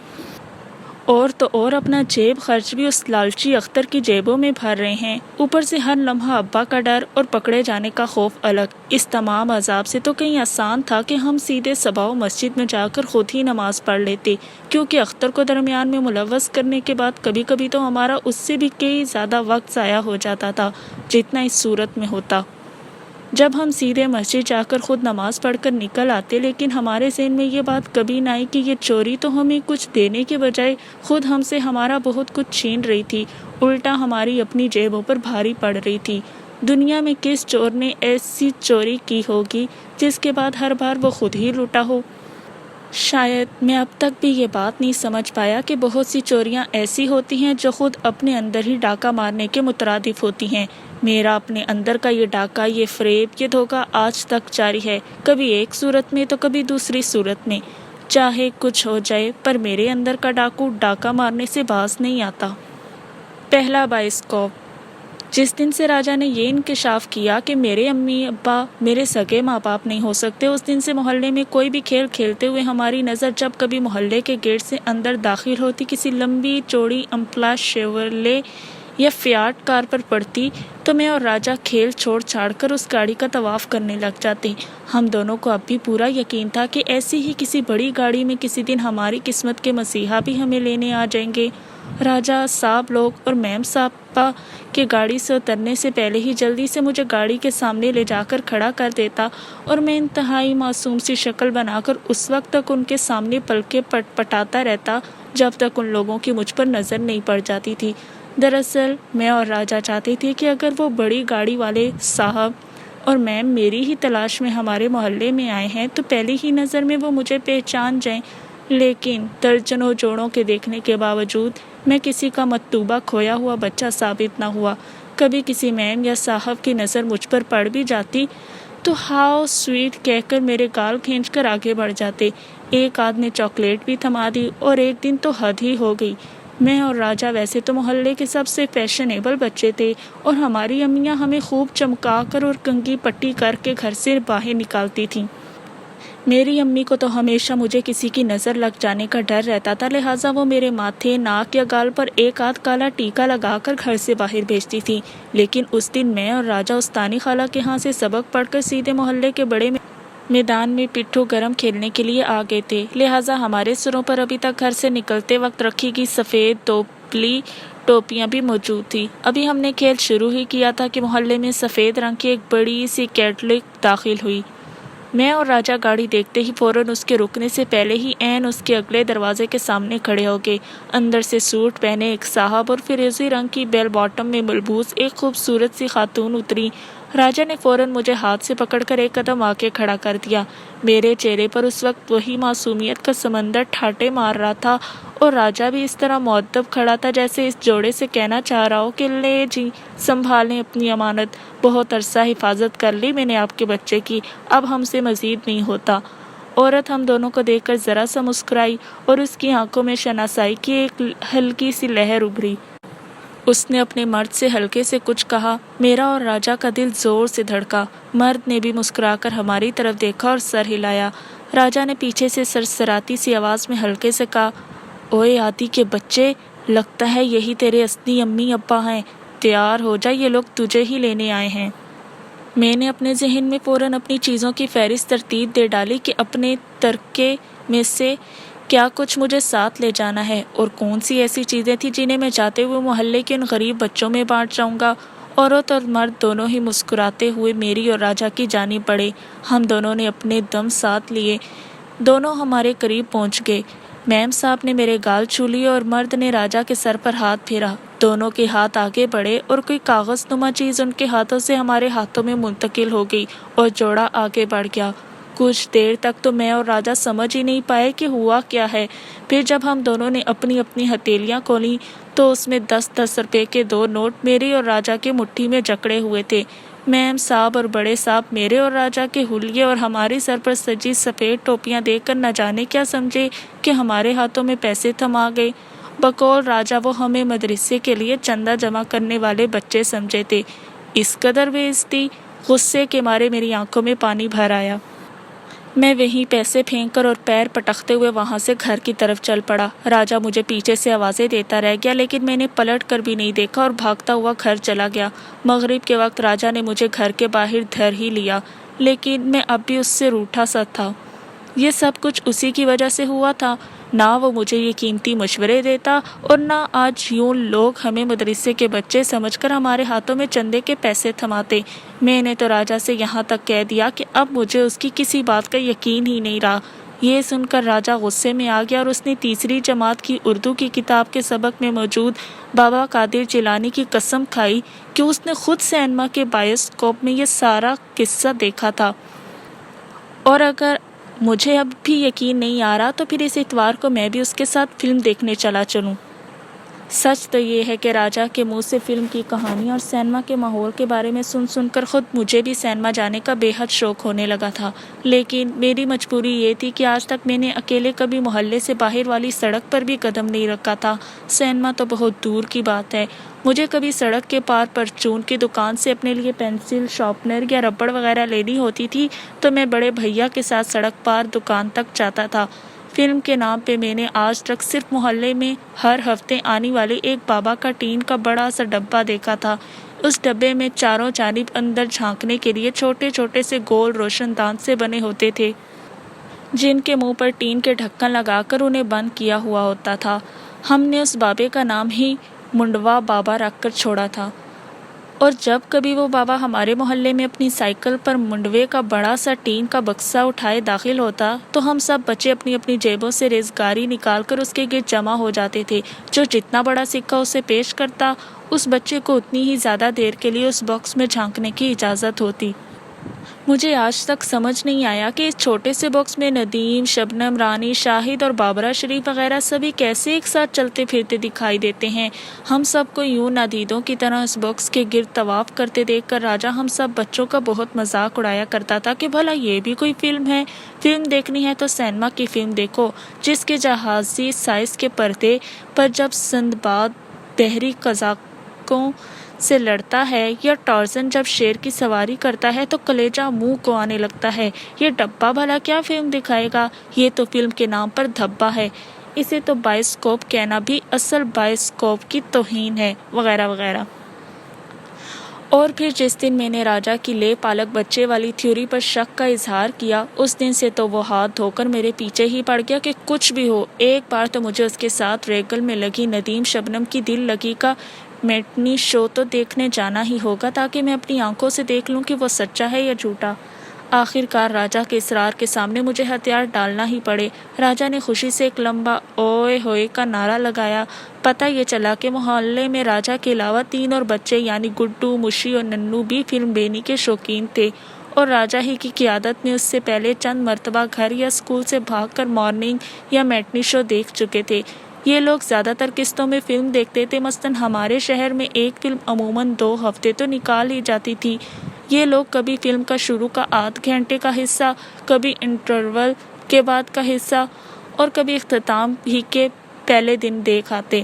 اور تو اور اپنا جیب خرچ بھی اس لالچی اختر کی جیبوں میں بھر رہے ہیں، اوپر سے ہر لمحہ ابا کا ڈر اور پکڑے جانے کا خوف الگ۔ اس تمام عذاب سے تو کہیں آسان تھا کہ ہم سیدھے صبح مسجد میں جا کر خود ہی نماز پڑھ لیتے، کیونکہ اختر کو درمیان میں ملوث کرنے کے بعد کبھی کبھی تو ہمارا اس سے بھی کئی زیادہ وقت ضائع ہو جاتا تھا جتنا اس صورت میں ہوتا جب ہم سیدھے مسجد جا کر خود نماز پڑھ کر نکل آتے۔ لیکن ہمارے ذہن میں یہ بات کبھی نہ آئی کہ یہ چوری تو ہمیں کچھ دینے کے بجائے خود ہم سے ہمارا بہت کچھ چھین رہی تھی، الٹا ہماری اپنی جیبوں پر بھاری پڑ رہی تھی۔ دنیا میں کس چور نے ایسی چوری کی ہوگی جس کے بعد ہر بار وہ خود ہی لوٹا ہو؟ شاید میں اب تک بھی یہ بات نہیں سمجھ پایا کہ بہت سی چوریاں ایسی ہوتی ہیں جو خود اپنے اندر ہی ڈاکہ مارنے کے مترادف ہوتی ہیں۔ میرا اپنے اندر کا یہ ڈاکہ، یہ فریب، یہ دھوکہ آج تک جاری ہے، کبھی ایک صورت میں تو کبھی دوسری صورت میں۔ چاہے کچھ ہو جائے پر میرے اندر کا ڈاکو ڈاکہ مارنے سے باز نہیں آتا۔ پہلا بائسکوپ۔ جس دن سے راجا نے یہ انکشاف کیا کہ میرے امی ابا میرے سگے ماں باپ نہیں ہو سکتے، اس دن سے محلے میں کوئی بھی کھیل کھیلتے ہوئے ہماری نظر جب کبھی محلے کے گیٹ سے اندر داخل ہوتی، کسی لمبی چوڑی امپلا شیورلے یا فیاٹ کار پر پڑتی، تو میں اور راجا کھیل چھوڑ چھاڑ کر اس گاڑی کا طواف کرنے لگ جاتے۔ ہم دونوں کو اب بھی پورا یقین تھا کہ ایسی ہی کسی بڑی گاڑی میں کسی دن ہماری قسمت کے مسیحا بھی ہمیں لینے آ جائیں گے۔ راجا صاحب لوگ اور میم صاحبہ کے گاڑی سے اترنے سے پہلے ہی جلدی سے مجھے گاڑی کے سامنے لے جا کر کھڑا کر دیتا، اور میں انتہائی معصوم سی شکل بنا کر اس وقت تک ان کے سامنے پلکیں پٹ پٹاتا رہتا جب تک ان لوگوں کی مجھ پر نظر نہیں پڑ جاتی تھی۔ دراصل میں اور راجا چاہتے تھے کہ اگر وہ بڑی گاڑی والے صاحب اور میم میری ہی تلاش میں ہمارے محلے میں آئے ہیں تو پہلی ہی نظر میں وہ مجھے پہچان جائیں، لیکن درجنوں جوڑوں کے دیکھنے کے باوجود میں کسی کا مطلوبہ کھویا ہوا بچہ ثابت نہ ہوا۔ کبھی کسی میم یا صاحب کی نظر مجھ پر پڑ بھی جاتی تو ہاؤ سویٹ کہہ کر میرے گال کھینچ کر آگے بڑھ جاتے۔ ایک آدھ نے چاکلیٹ بھی تھما دی، اور ایک دن تو حد ہی ہو گئی۔ میں اور راجا ویسے تو محلے کے سب سے فیشنیبل بچے تھے، اور ہماری امیاں ہمیں خوب چمکا کر اور کنگھی پٹی کر کے گھر سے باہر نکالتی تھیں۔ میری امی کو تو ہمیشہ مجھے کسی کی نظر لگ جانے کا ڈر رہتا تھا، لہٰذا وہ میرے ماتھے، ناک یا گال پر ایک آدھ کالا ٹیکا لگا کر گھر سے باہر بھیجتی تھی۔ لیکن اس دن میں اور راجا استانی خالہ کے ہاں سے سبق پڑھ کر سیدھے محلے کے بڑے میدان میں پٹھو گرم کھیلنے کے لیے آ گئے تھے، لہٰذا ہمارے سروں پر ابھی تک گھر سے نکلتے وقت رکھی گئی سفید توپلی ٹوپیاں بھی موجود تھی۔ ابھی ہم نے کھیل شروع ہی کیا تھا کہ محلے میں سفید رنگ کی ایک بڑی سی کیٹلک داخل ہوئی۔ میں اور راجا گاڑی دیکھتے ہی فوراً اس کے رکنے سے پہلے ہی عین اس کے اگلے دروازے کے سامنے کھڑے ہو گئے۔ اندر سے سوٹ پہنے ایک صاحب اور فیروزی رنگ کی بیل باٹم میں ملبوس ایک خوبصورت سی خاتون اتری۔ راجا نے فوراً مجھے ہاتھ سے پکڑ کر ایک قدم آگے کھڑا کر دیا۔ میرے چہرے پر اس وقت وہی معصومیت کا سمندر ٹھاٹے مار رہا تھا، اور راجا بھی اس طرح مؤدب کھڑا تھا جیسے اس جوڑے سے کہنا چاہ رہا ہو کہ لے جی سنبھالیں اپنی امانت، بہت عرصہ حفاظت کر لی میں نے آپ کے بچے کی، اب ہم سے مزید نہیں ہوتا۔ عورت ہم دونوں کو دیکھ کر ذرا سا مسکرائی، اور اس کی آنکھوں میں شناسائی کی ایک ہلکی سی لہر ابھری۔ اس نے اپنے مرد سے ہلکے سے کچھ کہا۔ میرا اور راجا کا دل زور سے دھڑکا۔ مرد نے بھی مسکرا کر ہماری طرف دیکھا اور سر ہلایا۔ راجا نے پیچھے سے سرسراتی سی آواز میں ہلکے سے کہا، اوئے آدی کے بچے، لگتا ہے یہی تیرے اصلی امی ابا ہیں، تیار ہو جا، یہ لوگ تجھے ہی لینے آئے ہیں۔ میں نے اپنے ذہن میں فوراً اپنی چیزوں کی فہرست ترتیب دے ڈالی کہ اپنے ترکے میں سے کیا کچھ مجھے ساتھ لے جانا ہے، اور کون سی ایسی چیزیں تھیں جنہیں میں جاتے ہوئے محلے کے ان غریب بچوں میں بانٹ جاؤں گا۔ عورت اور مرد دونوں ہی مسکراتے ہوئے میری اور راجا کی جانب بڑھے۔ ہم دونوں نے اپنے دم ساتھ لیے، دونوں ہمارے قریب پہنچ گئے۔ میم صاحب نے میرے گال چھو لیے اور مرد نے راجا کے سر پر ہاتھ پھیرا۔ دونوں کے ہاتھ آگے بڑھے اور کوئی کاغذ نما چیز ان کے ہاتھوں سے ہمارے ہاتھوں میں منتقل ہو گئی اور جوڑا آگے بڑھ گیا۔ کچھ دیر تک تو میں اور راجا سمجھ ہی نہیں پائے کہ ہوا کیا ہے۔ پھر جب ہم دونوں نے اپنی اپنی ہتھیلیاں کھولیں تو اس میں 10-10 روپے کے 2 نوٹ میری اور راجا کے مٹھی میں جکڑے ہوئے تھے۔ میم صاحب اور بڑے صاحب میرے اور راجا کے حلیے اور ہماری سر پر سجی سفید ٹوپیاں دیکھ کر نہ جانے کیا سمجھے کہ ہمارے ہاتھوں میں پیسے تھما گئے۔ بقول راجا وہ ہمیں مدرسے کے لیے چندہ جمع کرنے والے بچے سمجھے تھے۔ اس قدر بےعزتی، غصے کے مارے میری آنکھوں میں پانی بھر آیا۔ میں وہیں پیسے پھینک کر اور پیر پٹکتے ہوئے وہاں سے گھر کی طرف چل پڑا۔ راجا مجھے پیچھے سے آوازیں دیتا رہ گیا، لیکن میں نے پلٹ کر بھی نہیں دیکھا اور بھاگتا ہوا گھر چلا گیا۔ مغرب کے وقت راجا نے مجھے گھر کے باہر دھر ہی لیا، لیکن میں اب بھی اس سے روٹھا سا تھا۔ یہ سب کچھ اسی کی وجہ سے ہوا تھا۔ نہ وہ مجھے یہ قیمتی مشورے دیتا اور نہ آج یوں لوگ ہمیں مدرسے کے بچے سمجھ کر ہمارے ہاتھوں میں چندے کے پیسے تھماتے۔ میں نے تو راجا سے یہاں تک کہہ دیا کہ اب مجھے اس کی کسی بات کا یقین ہی نہیں رہا۔ یہ سن کر راجا غصے میں آ گیا اور اس نے تیسری جماعت کی اردو کی کتاب کے سبق میں موجود بابا قادر جیلانی کی قسم کھائی کہ اس نے خود سینما کے بائسکوپ میں یہ سارا قصہ دیکھا تھا، اور اگر مجھے اب بھی یقین نہیں آ رہا تو پھر اس اتوار کو میں بھی اس کے ساتھ فلم دیکھنے چلوں۔ سچ تو یہ ہے کہ راجا کے منہ سے فلم کی کہانی اور سینما کے ماحول کے بارے میں سن کر خود مجھے بھی سینما جانے کا بے حد شوق ہونے لگا تھا، لیکن میری مجبوری یہ تھی کہ آج تک میں نے اکیلے کبھی محلے سے باہر والی سڑک پر بھی قدم نہیں رکھا تھا۔ سینما تو بہت دور کی بات ہے۔ مجھے کبھی سڑک کے پار پرچون کی دکان سے اپنے لیے پینسل، شارپنر یا ربڑ وغیرہ لینی ہوتی تھی تو میں بڑے بھیا کے ساتھ سڑک پار دکان تک جاتا تھا۔ فلم کے نام پہ میں نے آج تک صرف محلے میں ہر ہفتے آنے والے ایک بابا کا ٹین کا بڑا سا ڈبہ دیکھا تھا۔ اس ڈبے میں چاروں جانب اندر جھانکنے کے لیے چھوٹے چھوٹے سے گول روشن دان سے بنے ہوتے تھے، جن کے منہ پر ٹین کے ڈھکن لگا کر انہیں بند کیا ہوا ہوتا تھا۔ ہم نے اس بابے کا نام ہی منڈوا بابا رکھ کر چھوڑا تھا، اور جب کبھی وہ بابا ہمارے محلے میں اپنی سائیکل پر منڈوے کا بڑا سا ٹین کا بکسہ اٹھائے داخل ہوتا تو ہم سب بچے اپنی اپنی جیبوں سے ریزگاری نکال کر اس کے گرد جمع ہو جاتے تھے۔ جو جتنا بڑا سکہ اسے پیش کرتا، اس بچے کو اتنی ہی زیادہ دیر کے لیے اس باکس میں جھانکنے کی اجازت ہوتی۔ مجھے آج تک سمجھ نہیں آیا کہ اس چھوٹے سے باکس میں ندیم، شبنم، رانی، شاہد اور بابرہ شریف وغیرہ سبھی کیسے ایک ساتھ چلتے پھرتے دکھائی دیتے ہیں۔ ہم سب کو یوں نادیدوں کی طرح اس باکس کے گرد طواف کرتے دیکھ کر راجا ہم سب بچوں کا بہت مذاق اڑایا کرتا تھا کہ بھلا یہ بھی کوئی فلم ہے؟ فلم دیکھنی ہے تو سینما کی فلم دیکھو، جس کے جہازی سائز کے پردے پر جب سندباد بحری قزاقوں سے لڑتا ہے یا ٹارزن جب شیر کی سواری کرتا ہے تو کلیجہ منہ کو آنے لگتا ہے۔ یہ ڈبہ بھلا کیا فلم دکھائے گا؟ یہ تو فلم کے نام پر دھبا ہے، اسے تو بائسکوپ کہنا بھی اصل بائسکوپ کی توہین ہے، وغیرہ وغیرہ۔ اور پھر جس دن میں نے راجا کی لے پالک بچے والی تھیوری پر شک کا اظہار کیا، اس دن سے تو وہ ہاتھ دھو کر میرے پیچھے ہی پڑ گیا کہ کچھ بھی ہو ایک بار تو مجھے اس کے ساتھ ریگل میں لگی ندیم شبنم کی دل لگی کا میٹنی شو تو دیکھنے جانا ہی ہوگا، تاکہ میں اپنی آنکھوں سے دیکھ لوں کہ وہ سچا ہے یا جھوٹا۔ آخر کار راجا کے اصرار کے سامنے مجھے ہتھیار ڈالنا ہی پڑے۔ راجا نے خوشی سے ایک لمبا اوئے ہوئے کا نعرہ لگایا۔ پتہ یہ چلا کہ محلے میں راجا کے علاوہ 3 اور بچے یعنی گڈو، مشی اور ننو بھی فلم بینی کے شوقین تھے، اور راجا ہی کی قیادت میں اس سے پہلے چند مرتبہ گھر یا اسکول سے بھاگ کر مارننگ یا میٹنی شو دیکھ چکے تھے۔ یہ لوگ زیادہ تر قسطوں میں فلم دیکھتے تھے، مثلاً ہمارے شہر میں ایک فلم عموماً 2 ہفتے تو نکال ہی جاتی تھی۔ یہ لوگ کبھی فلم کا شروع کا آدھ گھنٹے کا حصہ، کبھی انٹرول کے بعد کا حصہ اور کبھی اختتام ہی کے پہلے دن دیکھ آتے۔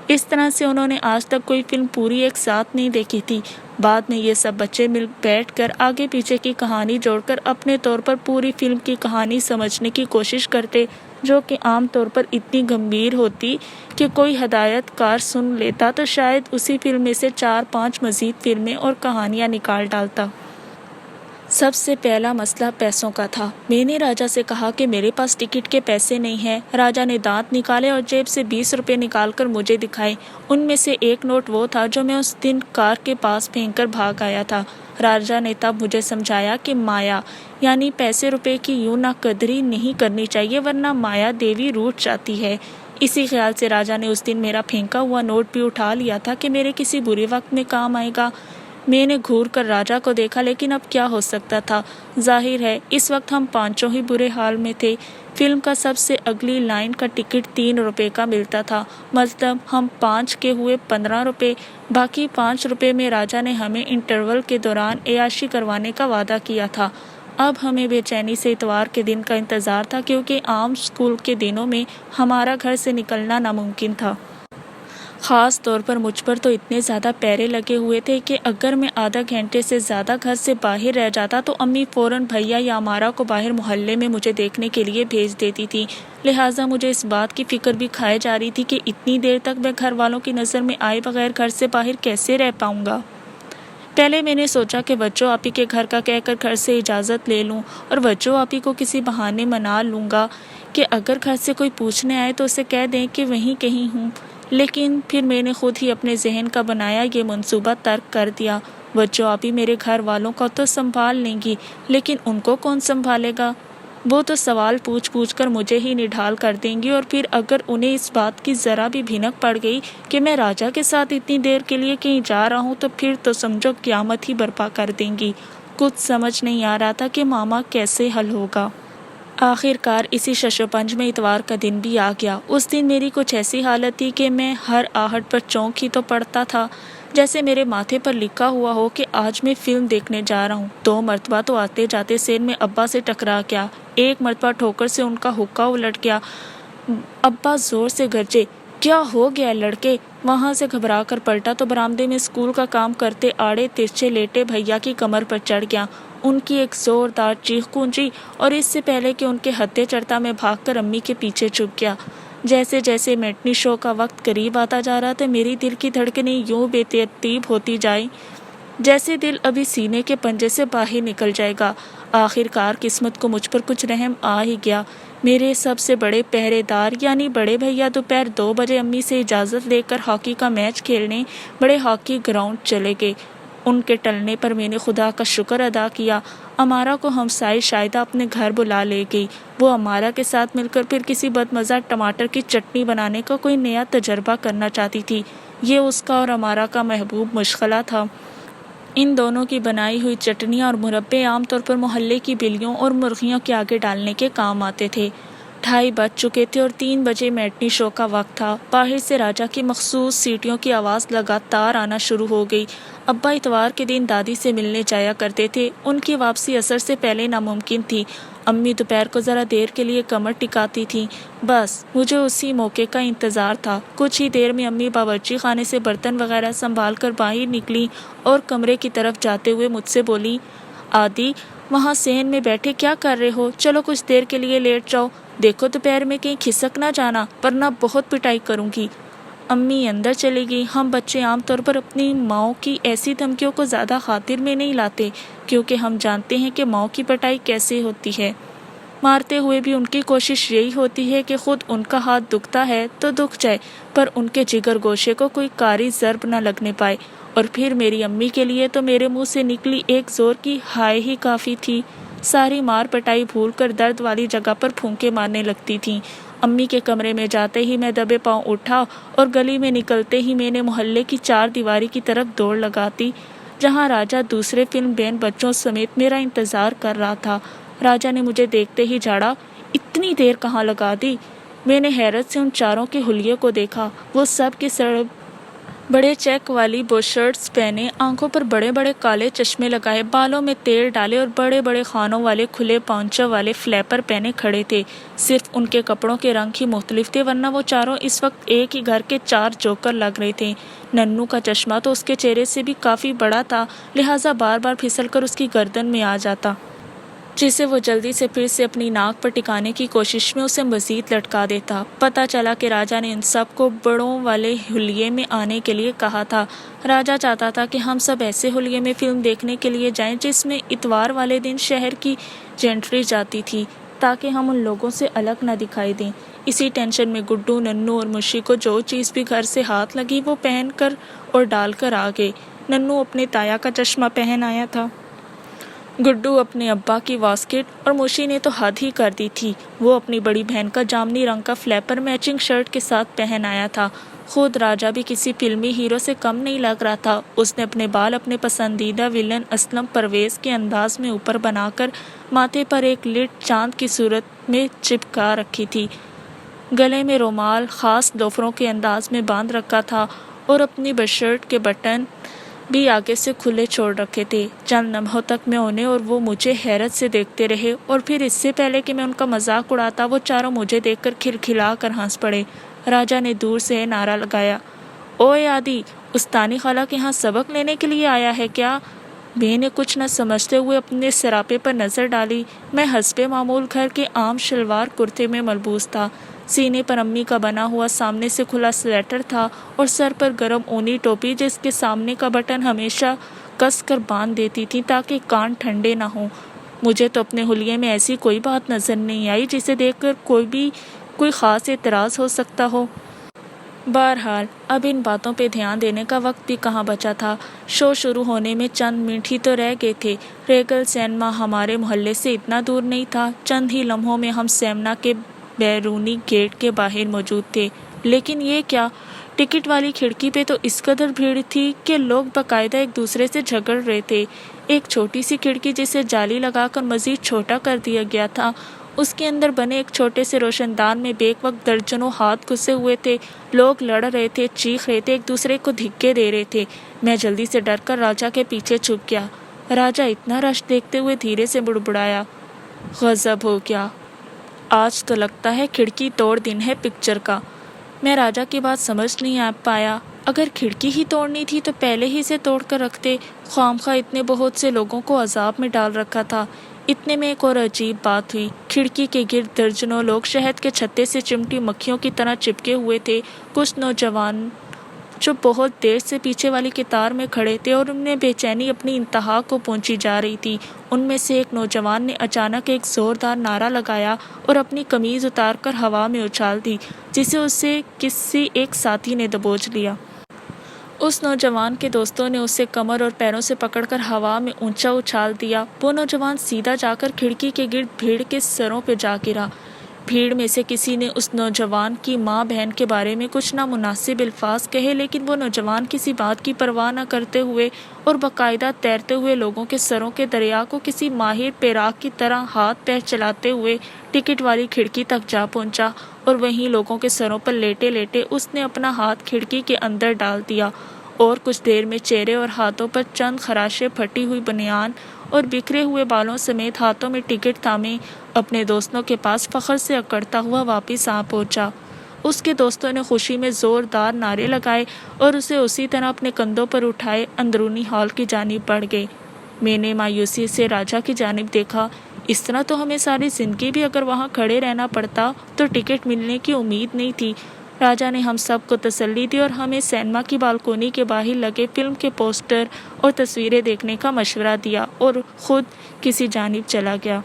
اس طرح سے انہوں نے آج تک کوئی فلم پوری ایک ساتھ نہیں دیکھی تھی۔ بعد میں یہ سب بچے مل بیٹھ کر آگے پیچھے کی کہانی جوڑ کر اپنے طور پر پوری فلم کی کہانی سمجھنے کی کوشش کرتے، جو کہ عام طور پر اتنی گمبھیر ہوتی کہ کوئی ہدایت کار سن لیتا تو شاید اسی فلم میں سے 4-5 مزید فلمیں اور کہانیاں نکال ڈالتا۔ سب سے پہلا مسئلہ پیسوں کا تھا۔ میں نے راجا سے کہا کہ میرے پاس ٹکٹ کے پیسے نہیں ہیں۔ راجا نے دانت نکالے اور جیب سے 20 روپے نکال کر مجھے دکھائے۔ ان میں سے ایک نوٹ وہ تھا جو میں اس دن کار کے پاس پھینک کر بھاگ آیا تھا۔ راجا نے تب مجھے سمجھایا کہ مایا یعنی پیسے روپے کی یوں نہ قدری نہیں کرنی چاہیے، ورنہ مایا دیوی روٹھ جاتی ہے۔ اسی خیال سے راجا نے اس دن میرا پھینکا ہوا نوٹ بھی اٹھا لیا تھا کہ میرے کسی برے وقت میں کام آئے گا۔ میں نے گھور کر راجا کو دیکھا، لیکن اب کیا ہو سکتا تھا؟ ظاہر ہے اس وقت ہم پانچوں ہی برے حال میں تھے۔ فلم کا سب سے اگلی لائن کا ٹکٹ 3 روپے کا ملتا تھا، مطلب ہم 5 کے ہوئے 15 روپے۔ باقی 5 روپے میں راجا نے ہمیں انٹرول کے دوران عیاشی کروانے کا وعدہ کیا تھا۔ اب ہمیں بے چینی سے اتوار کے دن کا انتظار تھا، کیونکہ عام اسکول کے دنوں میں ہمارا گھر سے نکلنا ناممکن تھا۔ خاص طور پر مجھ پر تو اتنے زیادہ پیرے لگے ہوئے تھے کہ اگر میں آدھا گھنٹے سے زیادہ گھر سے باہر رہ جاتا تو امی فوراً بھیا یا امارا کو باہر محلے میں مجھے دیکھنے کے لیے بھیج دیتی تھی۔ لہٰذا مجھے اس بات کی فکر بھی کھائے جا رہی تھی کہ اتنی دیر تک میں گھر والوں کی نظر میں آئے بغیر گھر سے باہر کیسے رہ پاؤں گا۔ پہلے میں نے سوچا کہ وجو آپی کے گھر کا کہہ کر گھر سے اجازت لے لوں اور وجو آپی کو کسی بہانے منا لوں گا کہ اگر گھر سے کوئی پوچھنے آئے تو اسے کہہ دیں کہ وہیں کہیں ہوں، لیکن پھر میں نے خود ہی اپنے ذہن کا بنایا یہ منصوبہ ترک کر دیا۔ وجو آپی میرے گھر والوں کو تو سنبھال لیں گی، لیکن ان کو کون سنبھالے گا؟ وہ تو سوال پوچھ کر مجھے ہی نڈھال کر دیں گی، اور پھر اگر انہیں اس بات کی ذرا بھی بھنک پڑ گئی کہ میں راجا کے ساتھ اتنی دیر کے لیے کہیں جا رہا ہوں تو پھر تو سمجھو قیامت ہی برپا کر دیں گی۔ کچھ سمجھ نہیں آ رہا تھا کہ معاملہ کیسے حل ہوگا۔ آخر کار اسی شش و پنج میں اتوار کا دن بھی آ گیا۔ اس دن میری کچھ ایسی حالت تھی کہ میں ہر آہٹ پر چونک ہی تو پڑتا تھا، جیسے میرے ماتھے پر لکھا ہوا ہو کہ آج میں فلم دیکھنے جا رہا ہوں۔ 2 مرتبہ تو آتے جاتے سیر میں ابا سے ٹکرا گیا، 1 مرتبہ ٹھوکر سے ان کا حقہ الٹ گیا۔ ابا زور سے گرجے، کیا ہو گیا لڑکے؟ وہاں سے گھبرا کر پلٹا تو برآمدے میں اسکول کا کام کرتے آڑے ترچھے لیٹے بھیا کی کمر پر چڑھ گیا۔ ان کی ایک زوردار چیخ گونجی اور اس سے پہلے کہ ان کے ہتھے چڑھتا میں بھاگ کر امی کے پیچھے چھپ گیا۔ جیسے جیسے میٹنی شو کا وقت قریب آتا جا رہا تھا میری دل کی دھڑکنیں یوں بے ترتیب ہوتی جائیں جیسے دل ابھی سینے کے پنجے سے باہر نکل جائے گا۔ آخر کار قسمت کو مجھ پر کچھ رحم آ ہی گیا۔ میرے سب سے بڑے پہرے دار یعنی بڑے بھیا دوپہر 2 بجے امی سے اجازت لے کر ہاکی کا میچ کھیلنے بڑے ہاکی گراؤنڈ چلے گئے۔ ان کے ٹلنے پر میں نے خدا کا شکر ادا کیا۔ امارا کو ہمسائے شائدہ اپنے گھر بلا لے گئی۔ وہ امارا کے ساتھ مل کر پھر کسی بدمزہ ٹماٹر کی چٹنی بنانے کا کوئی نیا تجربہ کرنا چاہتی تھی۔ یہ اس کا اور امارا کا محبوب مشغلہ تھا۔ ان دونوں کی بنائی ہوئی چٹنیاں اور مربے عام طور پر محلے کی بلیوں اور مرغیوں کے آگے ڈالنے کے کام آتے تھے۔ 2:30 بج چکے تھے اور 3 بجے میٹنی شو کا وقت تھا۔ باہر سے راجا کی مخصوص سیٹیوں کی آواز لگاتار آنا شروع ہو گئی۔ ابا اتوار کے دن دادی سے ملنے جایا کرتے تھے، ان کی واپسی عصر سے پہلے ناممکن تھی۔ امی دوپہر کو ذرا دیر کے لیے کمر ٹکاتی تھیں، بس مجھے اسی موقع کا انتظار تھا۔ کچھ ہی دیر میں امی باورچی خانے سے برتن وغیرہ سنبھال کر باہر نکلی اور کمرے کی طرف جاتے ہوئے مجھ سے بولی، آدی وہاں صحن میں بیٹھے کیا کر رہے ہو؟ چلو کچھ دیر کے لیے لیٹ جاؤ، دیکھو دوپہر میں کہیں کھسک نہ جانا ورنہ بہت پٹائی کروں گی۔ امی اندر چلی گئی۔ ہم بچے عام طور پر اپنی ماؤں کی ایسی دھمکیوں کو زیادہ خاطر میں نہیں لاتے، کیونکہ ہم جانتے ہیں کہ ماؤں کی پٹائی کیسے ہوتی ہے۔ مارتے ہوئے بھی ان کی کوشش یہی ہوتی ہے کہ خود ان کا ہاتھ دکھتا ہے تو دکھ جائے، پر ان کے جگر گوشے کو کوئی کاری ضرب نہ لگنے پائے۔ اور پھر میری امی کے لیے تو میرے منہ سے نکلی ایک زور کی ہائے ہی کافی تھی۔ ساری مار پٹائی بھول کر درد والی جگہ پر پھونکے مارنے لگتی تھیں۔ امی کے کمرے میں جاتے ہی میں دبے پاؤں اٹھا اور گلی میں نکلتے ہی میں نے محلے کی 4 دیواری کی طرف دوڑ لگاتی، جہاں راجا دوسرے فلم بین بچوں سمیت میرا انتظار کر رہا تھا۔ راجا نے مجھے دیکھتے ہی جھاڑا، اتنی دیر کہاں لگا دی؟ میں نے حیرت سے ان چاروں کے حلیے کو دیکھا۔ وہ سب کے سب بڑے چیک والی بوشرٹس پہنے، آنکھوں پر بڑے بڑے کالے چشمے لگائے، بالوں میں تیل ڈالے اور بڑے بڑے خانوں والے کھلے پاؤنچوں والے فلیپر پہنے کھڑے تھے۔ صرف ان کے کپڑوں کے رنگ ہی مختلف تھے، ورنہ وہ چاروں اس وقت ایک ہی گھر کے 4 جوکر لگ رہے تھے۔ ننو کا چشمہ تو اس کے چہرے سے بھی کافی بڑا تھا، لہٰذا بار بار پھسل کر اس کی گردن میں آ جاتا، جسے وہ جلدی سے پھر سے اپنی ناک پر ٹکانے کی کوشش میں اسے مزید لٹکا دیتا۔ پتہ چلا کہ راجا نے ان سب کو بڑوں والے حلیے میں آنے کے لیے کہا تھا۔ راجا چاہتا تھا کہ ہم سب ایسے حلیے میں فلم دیکھنے کے لیے جائیں جس میں اتوار والے دن شہر کی جینٹری جاتی تھی، تاکہ ہم ان لوگوں سے الگ نہ دکھائی دیں۔ اسی ٹینشن میں گڈو، ننو اور مشی کو جو چیز بھی گھر سے ہاتھ لگی وہ پہن کر اور ڈال کر آ گئے۔ ننو اپنے تایا کا چشمہ پہن آیا تھا، گڈو اپنے ابا کی واسکٹ، اور موشی نے تو حد ہی کر دی تھی، وہ اپنی بڑی بہن کا جامنی رنگ کا فلیپر میچنگ شرٹ کے ساتھ پہن آیا تھا۔ خود راجا بھی کسی فلمی ہیرو سے کم نہیں لگ رہا تھا۔ اس نے اپنے بال اپنے پسندیدہ ویلن اسلم پرویز کے انداز میں اوپر بنا کر ماتھے پر ایک لٹ چاند کی صورت میں چپکا رکھی تھی، گلے میں رومال خاص لوفروں کے انداز میں باندھ رکھا تھا اور اپنی بشرٹ کے بٹن بھی آگے سے کھلے چھوڑ رکھے تھے۔ چند لمحوں تک میں انہیں اور وہ مجھے حیرت سے دیکھتے رہے، اور پھر اس سے پہلے کہ میں ان کا مذاق اڑاتا وہ چاروں مجھے دیکھ کر کھلکھلا کر ہنس پڑے۔ راجا نے دور سے نعرہ لگایا، اوئے آدی، استانی خالہ کے ہاں سبق لینے کے لیے آیا ہے کیا؟ میں نے کچھ نہ سمجھتے ہوئے اپنے سراپے پر نظر ڈالی۔ میں حسب معمول گھر کے عام شلوار کرتے میں ملبوس تھا۔ سینے پر امی کا بنا ہوا سامنے سے کھلا سویٹر تھا اور سر پر گرم اونی ٹوپی جس کے سامنے کا بٹن ہمیشہ کس کر باندھ دیتی تھی تاکہ کان ٹھنڈے نہ ہوں۔ مجھے تو اپنے حلیے میں ایسی کوئی بات نظر نہیں آئی جسے دیکھ کر کوئی خاص اعتراض ہو سکتا ہو۔ بہرحال اب ان باتوں پہ دھیان دینے کا وقت بھی کہاں بچا تھا۔ شو شروع ہونے میں چند منٹ ہی تو رہ گئے تھے۔ ریگل سینما ہمارے محلے سے اتنا دور نہیں تھا۔ چند ہی لمحوں میں ہم سیمنا کے بیرونی گیٹ کے باہر موجود تھے۔ لیکن یہ کیا، ٹکٹ والی کھڑکی پہ تو اس قدر بھیڑ تھی کہ لوگ باقاعدہ ایک دوسرے سے جھگڑ رہے تھے۔ ایک چھوٹی سی کھڑکی جسے جالی لگا کر مزید چھوٹا کر دیا گیا تھا، اس کے اندر بنے ایک چھوٹے سے روشن دان میں بیک وقت درجنوں ہاتھ گھسے ہوئے تھے۔ لوگ لڑ رہے تھے، چیخ رہے تھے، ایک دوسرے کو دھکے دے رہے تھے۔ میں جلدی سے ڈر کر راجا کے پیچھے چھپ گیا۔ راجا اتنا رش دیکھتے ہوئے دھیرے سے بڑبڑایا، غضب ہو گیا، آج تو لگتا ہے کھڑکی توڑ دن ہے پکچر کا۔ میں راجا کی بات سمجھ نہیں پایا۔ اگر کھڑکی ہی توڑنی تھی تو پہلے ہی سے توڑ کر رکھتے، خواہ اتنے بہت سے لوگوں کو عذاب میں ڈال رکھا تھا۔ اتنے میں ایک اور عجیب بات ہوئی۔ کھڑکی کے گرد درجنوں لوگ شہد کے چھتے سے چمٹی مکھیوں کی طرح چپکے ہوئے تھے۔ کچھ نوجوان جو بہت دیر سے پیچھے والی قطار میں کھڑے تھے اور ان میں بے چینی اپنی انتہا کو پہنچی جا رہی تھی۔ ان میں سے ایک نوجوان نے اچانک ایک زوردار نعرہ لگایا اور اپنی قمیض اتار کر ہوا میں اچھال دی، جسے اسے کسی ایک ساتھی نے دبوچ لیا۔ اس نوجوان کے دوستوں نے اسے کمر اور پیروں سے پکڑ کر ہوا میں اونچا اچھال دیا۔ وہ نوجوان سیدھا جا کر کھڑکی کے گرد بھیڑ کے سروں پہ جا گرا۔ بھیڑ میں سے کسی نے اس نوجوان کی ماں بہن کے بارے میں کچھ نامناسب الفاظ کہے، لیکن وہ نوجوان کسی بات کی پرواہ نہ کرتے ہوئے اور باقاعدہ تیرتے ہوئے لوگوں کے سروں کے دریا کو کسی ماہر پیراک کی طرح ہاتھ پیر چلاتے ہوئے ٹکٹ والی کھڑکی تک جا پہنچا، اور وہیں لوگوں کے سروں پر لیٹے لیٹے اس نے اپنا ہاتھ کھڑکی کے اندر ڈال دیا اور کچھ دیر میں چہرے اور ہاتھوں پر چند خراشیں، پھٹی ہوئی بنیان اور بکھرے ہوئے بالوں سمیت ہاتھوں میں ٹکٹ تھامے اپنے دوستوں کے پاس فخر سے اکڑتا ہوا واپس آ پہنچا۔ اس کے دوستوں نے خوشی میں زوردار نعرے لگائے اور اسے اسی طرح اپنے کندھوں پر اٹھائے اندرونی ہال کی جانب بڑھ گئے۔ میں نے مایوسی سے راجا کی جانب دیکھا۔ اس طرح تو ہمیں ساری زندگی بھی اگر وہاں کھڑے رہنا پڑتا تو ٹکٹ ملنے کی امید نہیں تھی۔ راجا نے ہم سب کو تسلی دی اور ہمیں سینما کی بالکونی کے باہر لگے فلم کے پوسٹر اور تصویریں دیکھنے کا مشورہ دیا اور خود کسی جانب چلا گیا۔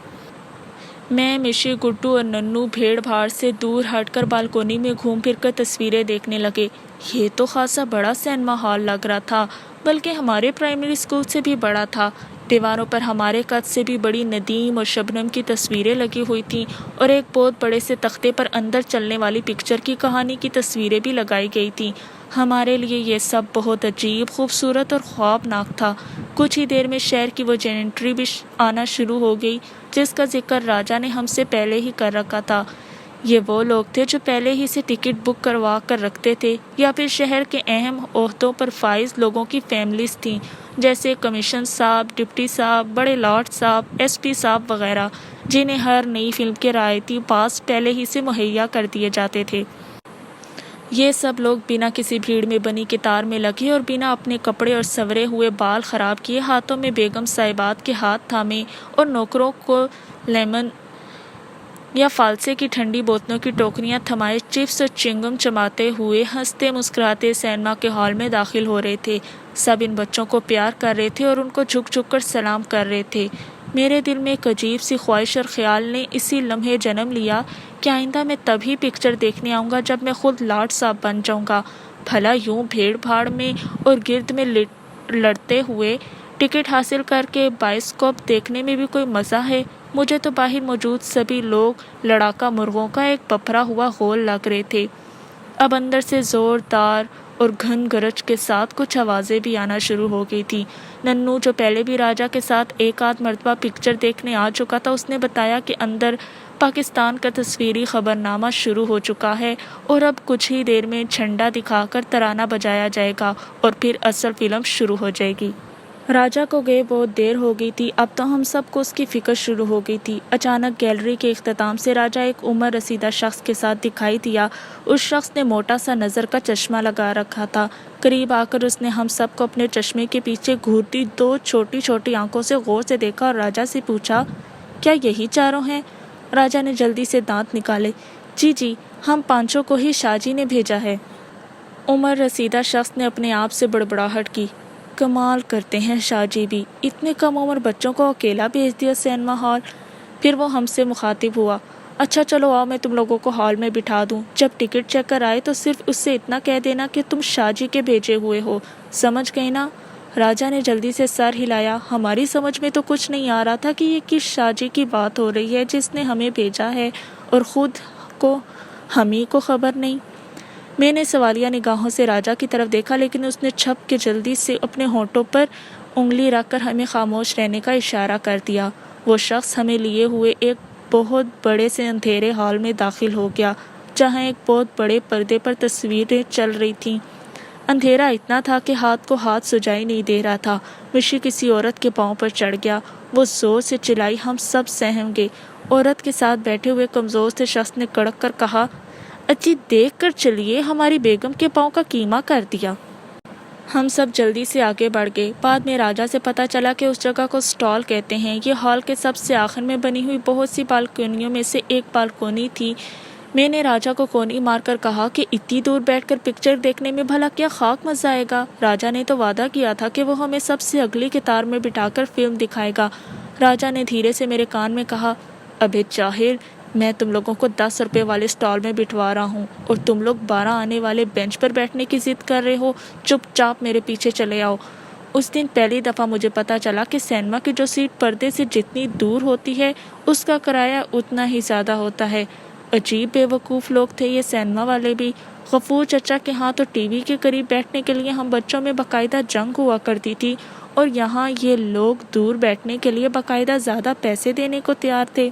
میں، مشی، گڈو اور ننو بھیڑ بھاڑ سے دور ہٹ کر بالکونی میں گھوم پھر کر تصویریں دیکھنے لگے۔ یہ تو خاصا بڑا سینما ہال لگ رہا تھا، بلکہ ہمارے پرائمری اسکول سے بھی بڑا تھا۔ دیواروں پر ہمارے قد سے بھی بڑی ندیم اور شبنم کی تصویریں لگی ہوئی تھیں اور ایک بہت بڑے سے تختے پر اندر چلنے والی پکچر کی کہانی کی تصویریں بھی لگائی گئی تھیں۔ ہمارے لیے یہ سب بہت عجیب، خوبصورت اور خوابناک تھا۔ کچھ ہی دیر میں شہر کی وہ جینٹری بھی آنا شروع ہو گئی جس کا ذکر راجا نے ہم سے پہلے ہی کر رکھا تھا۔ یہ وہ لوگ تھے جو پہلے ہی سے ٹکٹ بک کروا کر رکھتے تھے، یا پھر شہر کے اہم عہدوں پر فائز لوگوں کی فیملیز تھیں، جیسے کمشن صاحب، ڈپٹی صاحب، بڑے لاٹ صاحب، ایس پی صاحب وغیرہ، جنہیں ہر نئی فلم کے رعایتی پاس پہلے ہی سے مہیا کر دیے جاتے تھے۔ یہ سب لوگ بنا کسی بھیڑ میں بنی قطار میں لگے اور بنا اپنے کپڑے اور سنورے ہوئے بال خراب کیے ہاتھوں میں بیگم صاحبات کے ہاتھ تھامے اور نوکروں کو لیمن یا فالسے کی ٹھنڈی بوتلوں کی ٹوکریاں تھمائے چپس اور چنگم چباتے ہوئے ہنستے مسکراتے سینما کے ہال میں داخل ہو رہے تھے۔ سب ان بچوں کو پیار کر رہے تھے اور ان کو جھک جھک کر سلام کر رہے تھے۔ میرے دل میں ایک عجیب سی خواہش اور خیال نے اسی لمحے جنم لیا کہ آئندہ میں تبھی پکچر دیکھنے آؤں گا جب میں خود لاٹ صاحب بن جاؤں گا۔ بھلا یوں بھیڑ بھاڑ میں اور گرد میں لڑتے ہوئے ٹکٹ حاصل کر کے بائسکوپ دیکھنے میں بھی کوئی مزہ ہے؟ مجھے تو باہر موجود سبھی لوگ لڑاکا مرغوں کا ایک بپھرا ہوا غول لگ رہے تھے۔ اب اندر سے زوردار اور گھن گرج کے ساتھ کچھ آوازیں بھی آنا شروع ہو گئی تھی۔ ننو جو پہلے بھی راجا کے ساتھ ایک آدھ مرتبہ پکچر دیکھنے آ چکا تھا، اس نے بتایا کہ اندر پاکستان کا تصویری خبرنامہ شروع ہو چکا ہے اور اب کچھ ہی دیر میں جھنڈا دکھا کر ترانہ بجایا جائے گا اور پھر اصل فلم شروع ہو جائے گی۔ راجا کو گئے بہت دیر ہو گئی تھی، اب تو ہم سب کو اس کی فکر شروع ہو گئی تھی۔ اچانک گیلری کے اختتام سے راجا ایک عمر رسیدہ شخص کے ساتھ دکھائی دیا۔ اس شخص نے موٹا سا نظر کا چشمہ لگا رکھا تھا۔ قریب آ کر اس نے ہم سب کو اپنے چشمے کے پیچھے گھورتی دو چھوٹی چھوٹی آنکھوں سے غور سے دیکھا اور راجا سے پوچھا، کیا یہی چاروں ہیں؟ راجا نے جلدی سے دانت نکالے، جی ہم پانچوں کو ہی شاہ جی نے بھیجا ہے۔ عمر رسیدہ شخص نے اپنے آپ سے بڑبڑاہٹ کی، کمال کرتے ہیں شاہ جی بھی، اتنے کم عمر بچوں کو اکیلا بھیج دیا سینما ہال۔ پھر وہ ہم سے مخاطب ہوا، اچھا چلو آؤ میں تم لوگوں کو ہال میں بٹھا دوں، جب ٹکٹ چیک کر آئے تو صرف اس سے اتنا کہہ دینا کہ تم شاہ جی کے بھیجے ہوئے ہو، سمجھ گئے نا؟ راجا نے جلدی سے سر ہلایا، ہماری سمجھ میں تو کچھ نہیں آ رہا تھا کہ یہ کس شاہ جی کی بات ہو رہی ہے جس نے ہمیں بھیجا ہے اور خود کو ہم ہی کو خبر نہیں۔ میں نے سوالیہ نگاہوں سے راجا کی طرف دیکھا، لیکن اس نے چھپ کے جلدی سے اپنے ہونٹوں پر انگلی رکھ کر ہمیں خاموش رہنے کا اشارہ کر دیا۔ وہ شخص ہمیں لیے ہوئے ایک بہت بڑے سے اندھیرے ہال میں داخل ہو گیا، جہاں ایک بہت بڑے پردے پر تصویریں چل رہی تھیں۔ اندھیرا اتنا تھا کہ ہاتھ کو ہاتھ سجائی نہیں دے رہا تھا۔ مشی کسی عورت کے پاؤں پر چڑھ گیا، وہ زور سے چلائی، ہم سب سہم گئے۔ عورت کے ساتھ بیٹھے ہوئے کمزور سے شخص نے کڑک کر کہا، اجی دیکھ کر چلیے، ہماری بیگم کے پاؤں کا قیمہ کر دیا۔ ہم سب جلدی سے آگے بڑھ گئے۔ بعد میں راجا سے پتہ چلا کہ اس جگہ کو سٹال کہتے ہیں۔ یہ ہال کے سب سے آخر میں بنی ہوئی بہت سی بالکونیوں میں سے ایک بالکونی تھی۔ میں نے راجا کو کونی مار کر کہا کہ اتنی دور بیٹھ کر پکچر دیکھنے میں بھلا کیا خاک مزہ آئے گا؟ راجا نے تو وعدہ کیا تھا کہ وہ ہمیں سب سے اگلی قطار میں بٹھا کر فلم دکھائے گا۔ راجا نے دھیرے سے میرے کان میں کہا، ابے جاہل، میں تم لوگوں کو 10 روپے والے سٹال میں بٹھوا رہا ہوں اور تم لوگ 12 آنے والے بینچ پر بیٹھنے کی ضد کر رہے ہو، چپ چاپ میرے پیچھے چلے آؤ۔ اس دن پہلی دفعہ مجھے پتا چلا کہ سینما کی جو سیٹ پردے سے جتنی دور ہوتی ہے اس کا کرایہ اتنا ہی زیادہ ہوتا ہے۔ عجیب بے وقوف لوگ تھے یہ سینما والے بھی۔ غفور چچا کے ہاں تو ٹی وی کے قریب بیٹھنے کے لیے ہم بچوں میں باقاعدہ جنگ ہوا کرتی تھی، اور یہاں یہ لوگ دور بیٹھنے کے لیے باقاعدہ زیادہ پیسے دینے کو تیار تھے۔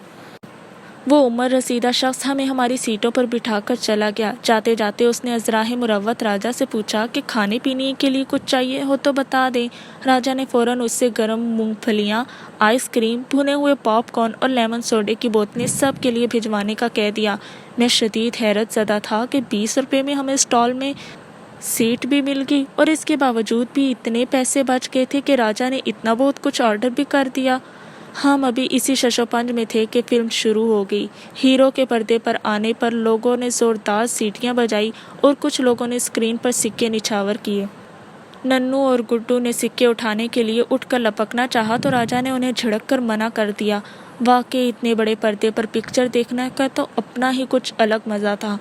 وہ عمر رسیدہ شخص ہمیں ہماری سیٹوں پر بٹھا کر چلا گیا۔ جاتے جاتے اس نے ازراہ مروت راجا سے پوچھا کہ کھانے پینے کے لیے کچھ چاہیے ہو تو بتا دیں۔ راجا نے فوراً اس سے گرم مونگ پھلیاں، آئس کریم، بھنے ہوئے پاپ کارن اور لیمن سوڈے کی بوتلیں سب کے لیے بھجوانے کا کہہ دیا۔ میں شدید حیرت زدہ تھا کہ 20 روپے میں ہمیں اسٹال میں سیٹ بھی مل گئی، اور اس کے باوجود بھی اتنے پیسے بچ گئے تھے کہ راجا نے اتنا بہت کچھ آرڈر بھی کر دیا۔ ہم ابھی اسی شش و پنج میں تھے کہ فلم شروع ہو گئی۔ ہیرو کے پردے پر آنے پر لوگوں نے زوردار سیٹیاں بجائی اور کچھ لوگوں نے اسکرین پر سکے نچھاور کیے۔ ننو اور گڈو نے سکے اٹھانے کے لیے اٹھ کر لپکنا چاہا تو راجا نے انہیں جھڑک کر منع کر دیا۔ واقعی اتنے بڑے پردے پر پکچر دیکھنے کا تو اپنا ہی کچھ الگ مزہ تھا۔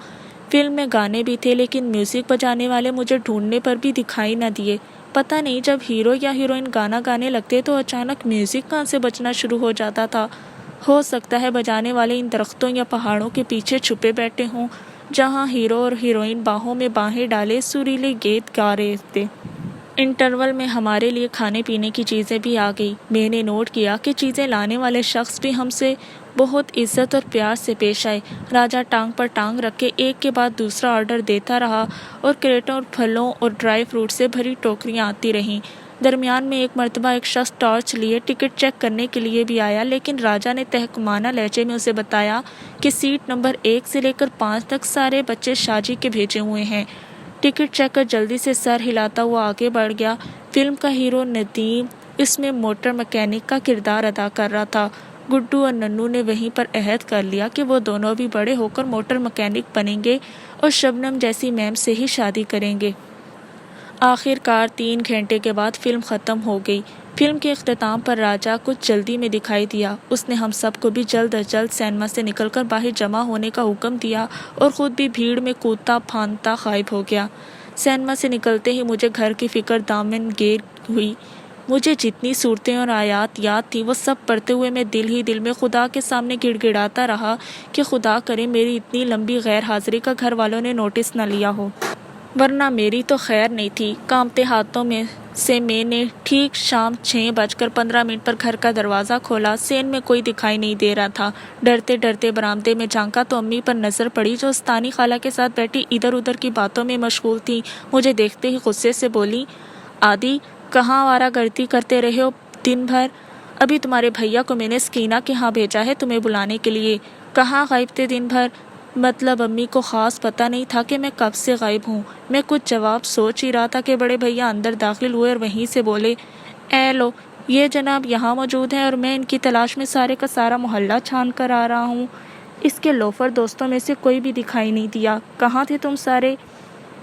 فلم میں گانے بھی تھے، لیکن میوزک بجانے والے مجھے ڈھونڈنے پر بھی دکھائی نہ دیے۔ پتہ نہیں جب ہیرو یا ہیروئن گانا گانے لگتے تو اچانک میوزک کہاں سے بجنا شروع ہو جاتا تھا۔ ہو سکتا ہے بجانے والے ان درختوں یا پہاڑوں کے پیچھے چھپے بیٹھے ہوں، جہاں ہیرو اور ہیروئن باہوں میں باہیں ڈالے سریلے گیت گا رہے تھے۔ انٹرول میں ہمارے لیے کھانے پینے کی چیزیں بھی آ گئی۔ میں نے نوٹ کیا کہ چیزیں لانے والے شخص بھی ہم سے بہت عزت اور پیار سے پیش آئے۔ راجا ٹانگ پر ٹانگ رکھ کے ایک کے بعد دوسرا آرڈر دیتا رہا اور کریٹوں اور پھلوں اور ڈرائی فروٹ سے بھری ٹوکریاں آتی رہیں۔ درمیان میں ایک مرتبہ ایک شخص ٹارچ لیے ٹکٹ چیک کرنے کے لیے بھی آیا، لیکن راجا نے تحکمانہ لہجے میں اسے بتایا کہ سیٹ نمبر 1 سے لے کر 5 تک سارے بچے شاہ جی کے بھیجے ہوئے ہیں۔ ٹکٹ چیکر جلدی سے سر ہلاتا ہوا آگے بڑھ گیا۔ فلم کا ہیرو ندیم اس میں موٹر مکینک کا کردار ادا کر رہا تھا۔ گڈو اور ننو نے وہیں پر عہد کر لیا کہ وہ دونوں بھی بڑے ہو کر موٹر مکینک بنیں گے اور شبنم جیسی میم سے ہی شادی کریں گے۔ آخر کار 3 گھنٹے کے بعد فلم ختم ہو گئی۔ فلم کے اختتام پر راجا کچھ جلدی میں دکھائی دیا۔ اس نے ہم سب کو بھی جلد از جلد سینما سے نکل کر باہر جمع ہونے کا حکم دیا اور خود بھی بھیڑ میں کودتا پھاندتا غائب ہو گیا۔ سینما سے نکلتے ہی مجھے گھر کی فکر دامن گیر ہوئی۔ مجھے جتنی صورتیں اور آیات یاد تھی وہ سب پڑھتے ہوئے میں دل ہی دل میں خدا کے سامنے گڑ گڑاتا رہا کہ خدا کرے میری اتنی لمبی غیر حاضری کا گھر والوں نے نوٹس نہ لیا ہو، ورنہ میری تو خیر نہیں تھی۔ کانپتے ہاتھوں میں نے ٹھیک شام 6:15 پر گھر کا دروازہ کھولا۔ سین میں کوئی دکھائی نہیں دے رہا تھا۔ ڈرتے ڈرتے برآمدے میں جھانکا تو امی پر نظر پڑی جو استانی خالہ کے ساتھ بیٹھی ادھر ادھر کی باتوں میں مشغول تھی۔ مجھے دیکھتے ہی غصے سے بولی، آدی کہاں آوارہ گردی کرتے رہے ہو دن بھر؟ ابھی تمہارے بھیا کو میں نے سکینہ کے ہاں بھیجا ہے تمہیں بلانے کے لیے۔ کہاں غائب تھے دن بھر؟ مطلب امی کو خاص پتہ نہیں تھا کہ میں کب سے غائب ہوں۔ میں کچھ جواب سوچ ہی رہا تھا کہ بڑے بھیا اندر داخل ہوئے اور وہیں سے بولے، اے لو یہ جناب یہاں موجود ہیں اور میں ان کی تلاش میں سارے کا سارا محلہ چھان کر آ رہا ہوں۔ اس کے لوفر دوستوں میں سے کوئی بھی دکھائی نہیں دیا۔ کہاں تھے تم سارے؟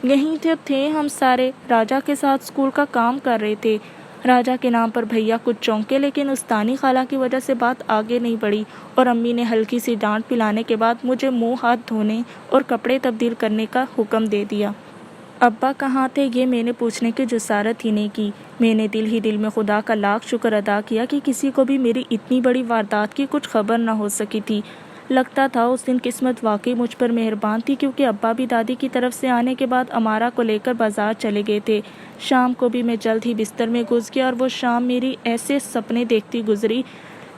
یہیں تھے ہم سارے، راجا کے ساتھ اسکول کا کام کر رہے تھے۔ راجا کے نام پر بھیا کچھ چونکے لیکن استانی خالہ کی وجہ سے بات آگے نہیں بڑھی اور امی نے ہلکی سی ڈانٹ پلانے کے بعد مجھے منہ ہاتھ دھونے اور کپڑے تبدیل کرنے کا حکم دے دیا۔ ابا کہاں تھے یہ میں نے پوچھنے کی جسارت ہی نہیں کی۔ میں نے دل ہی دل میں خدا کا لاکھ شکر ادا کیا کہ کسی کو بھی میری اتنی بڑی واردات کی کچھ خبر نہ ہو سکی تھی۔ لگتا تھا اس دن قسمت واقعی مجھ پر مہربان تھی کیونکہ ابا بھی دادی کی طرف سے آنے کے بعد امارہ کو لے کر بازار چلے گئے تھے۔ شام کو بھی میں جلد ہی بستر میں گھس گیا اور وہ شام میری ایسے سپنے دیکھتی گزری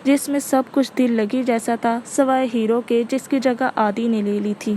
جس میں سب کچھ دل لگی جیسا تھا سوائے ہیرو کے جس کی جگہ آدی نے لے لی تھی۔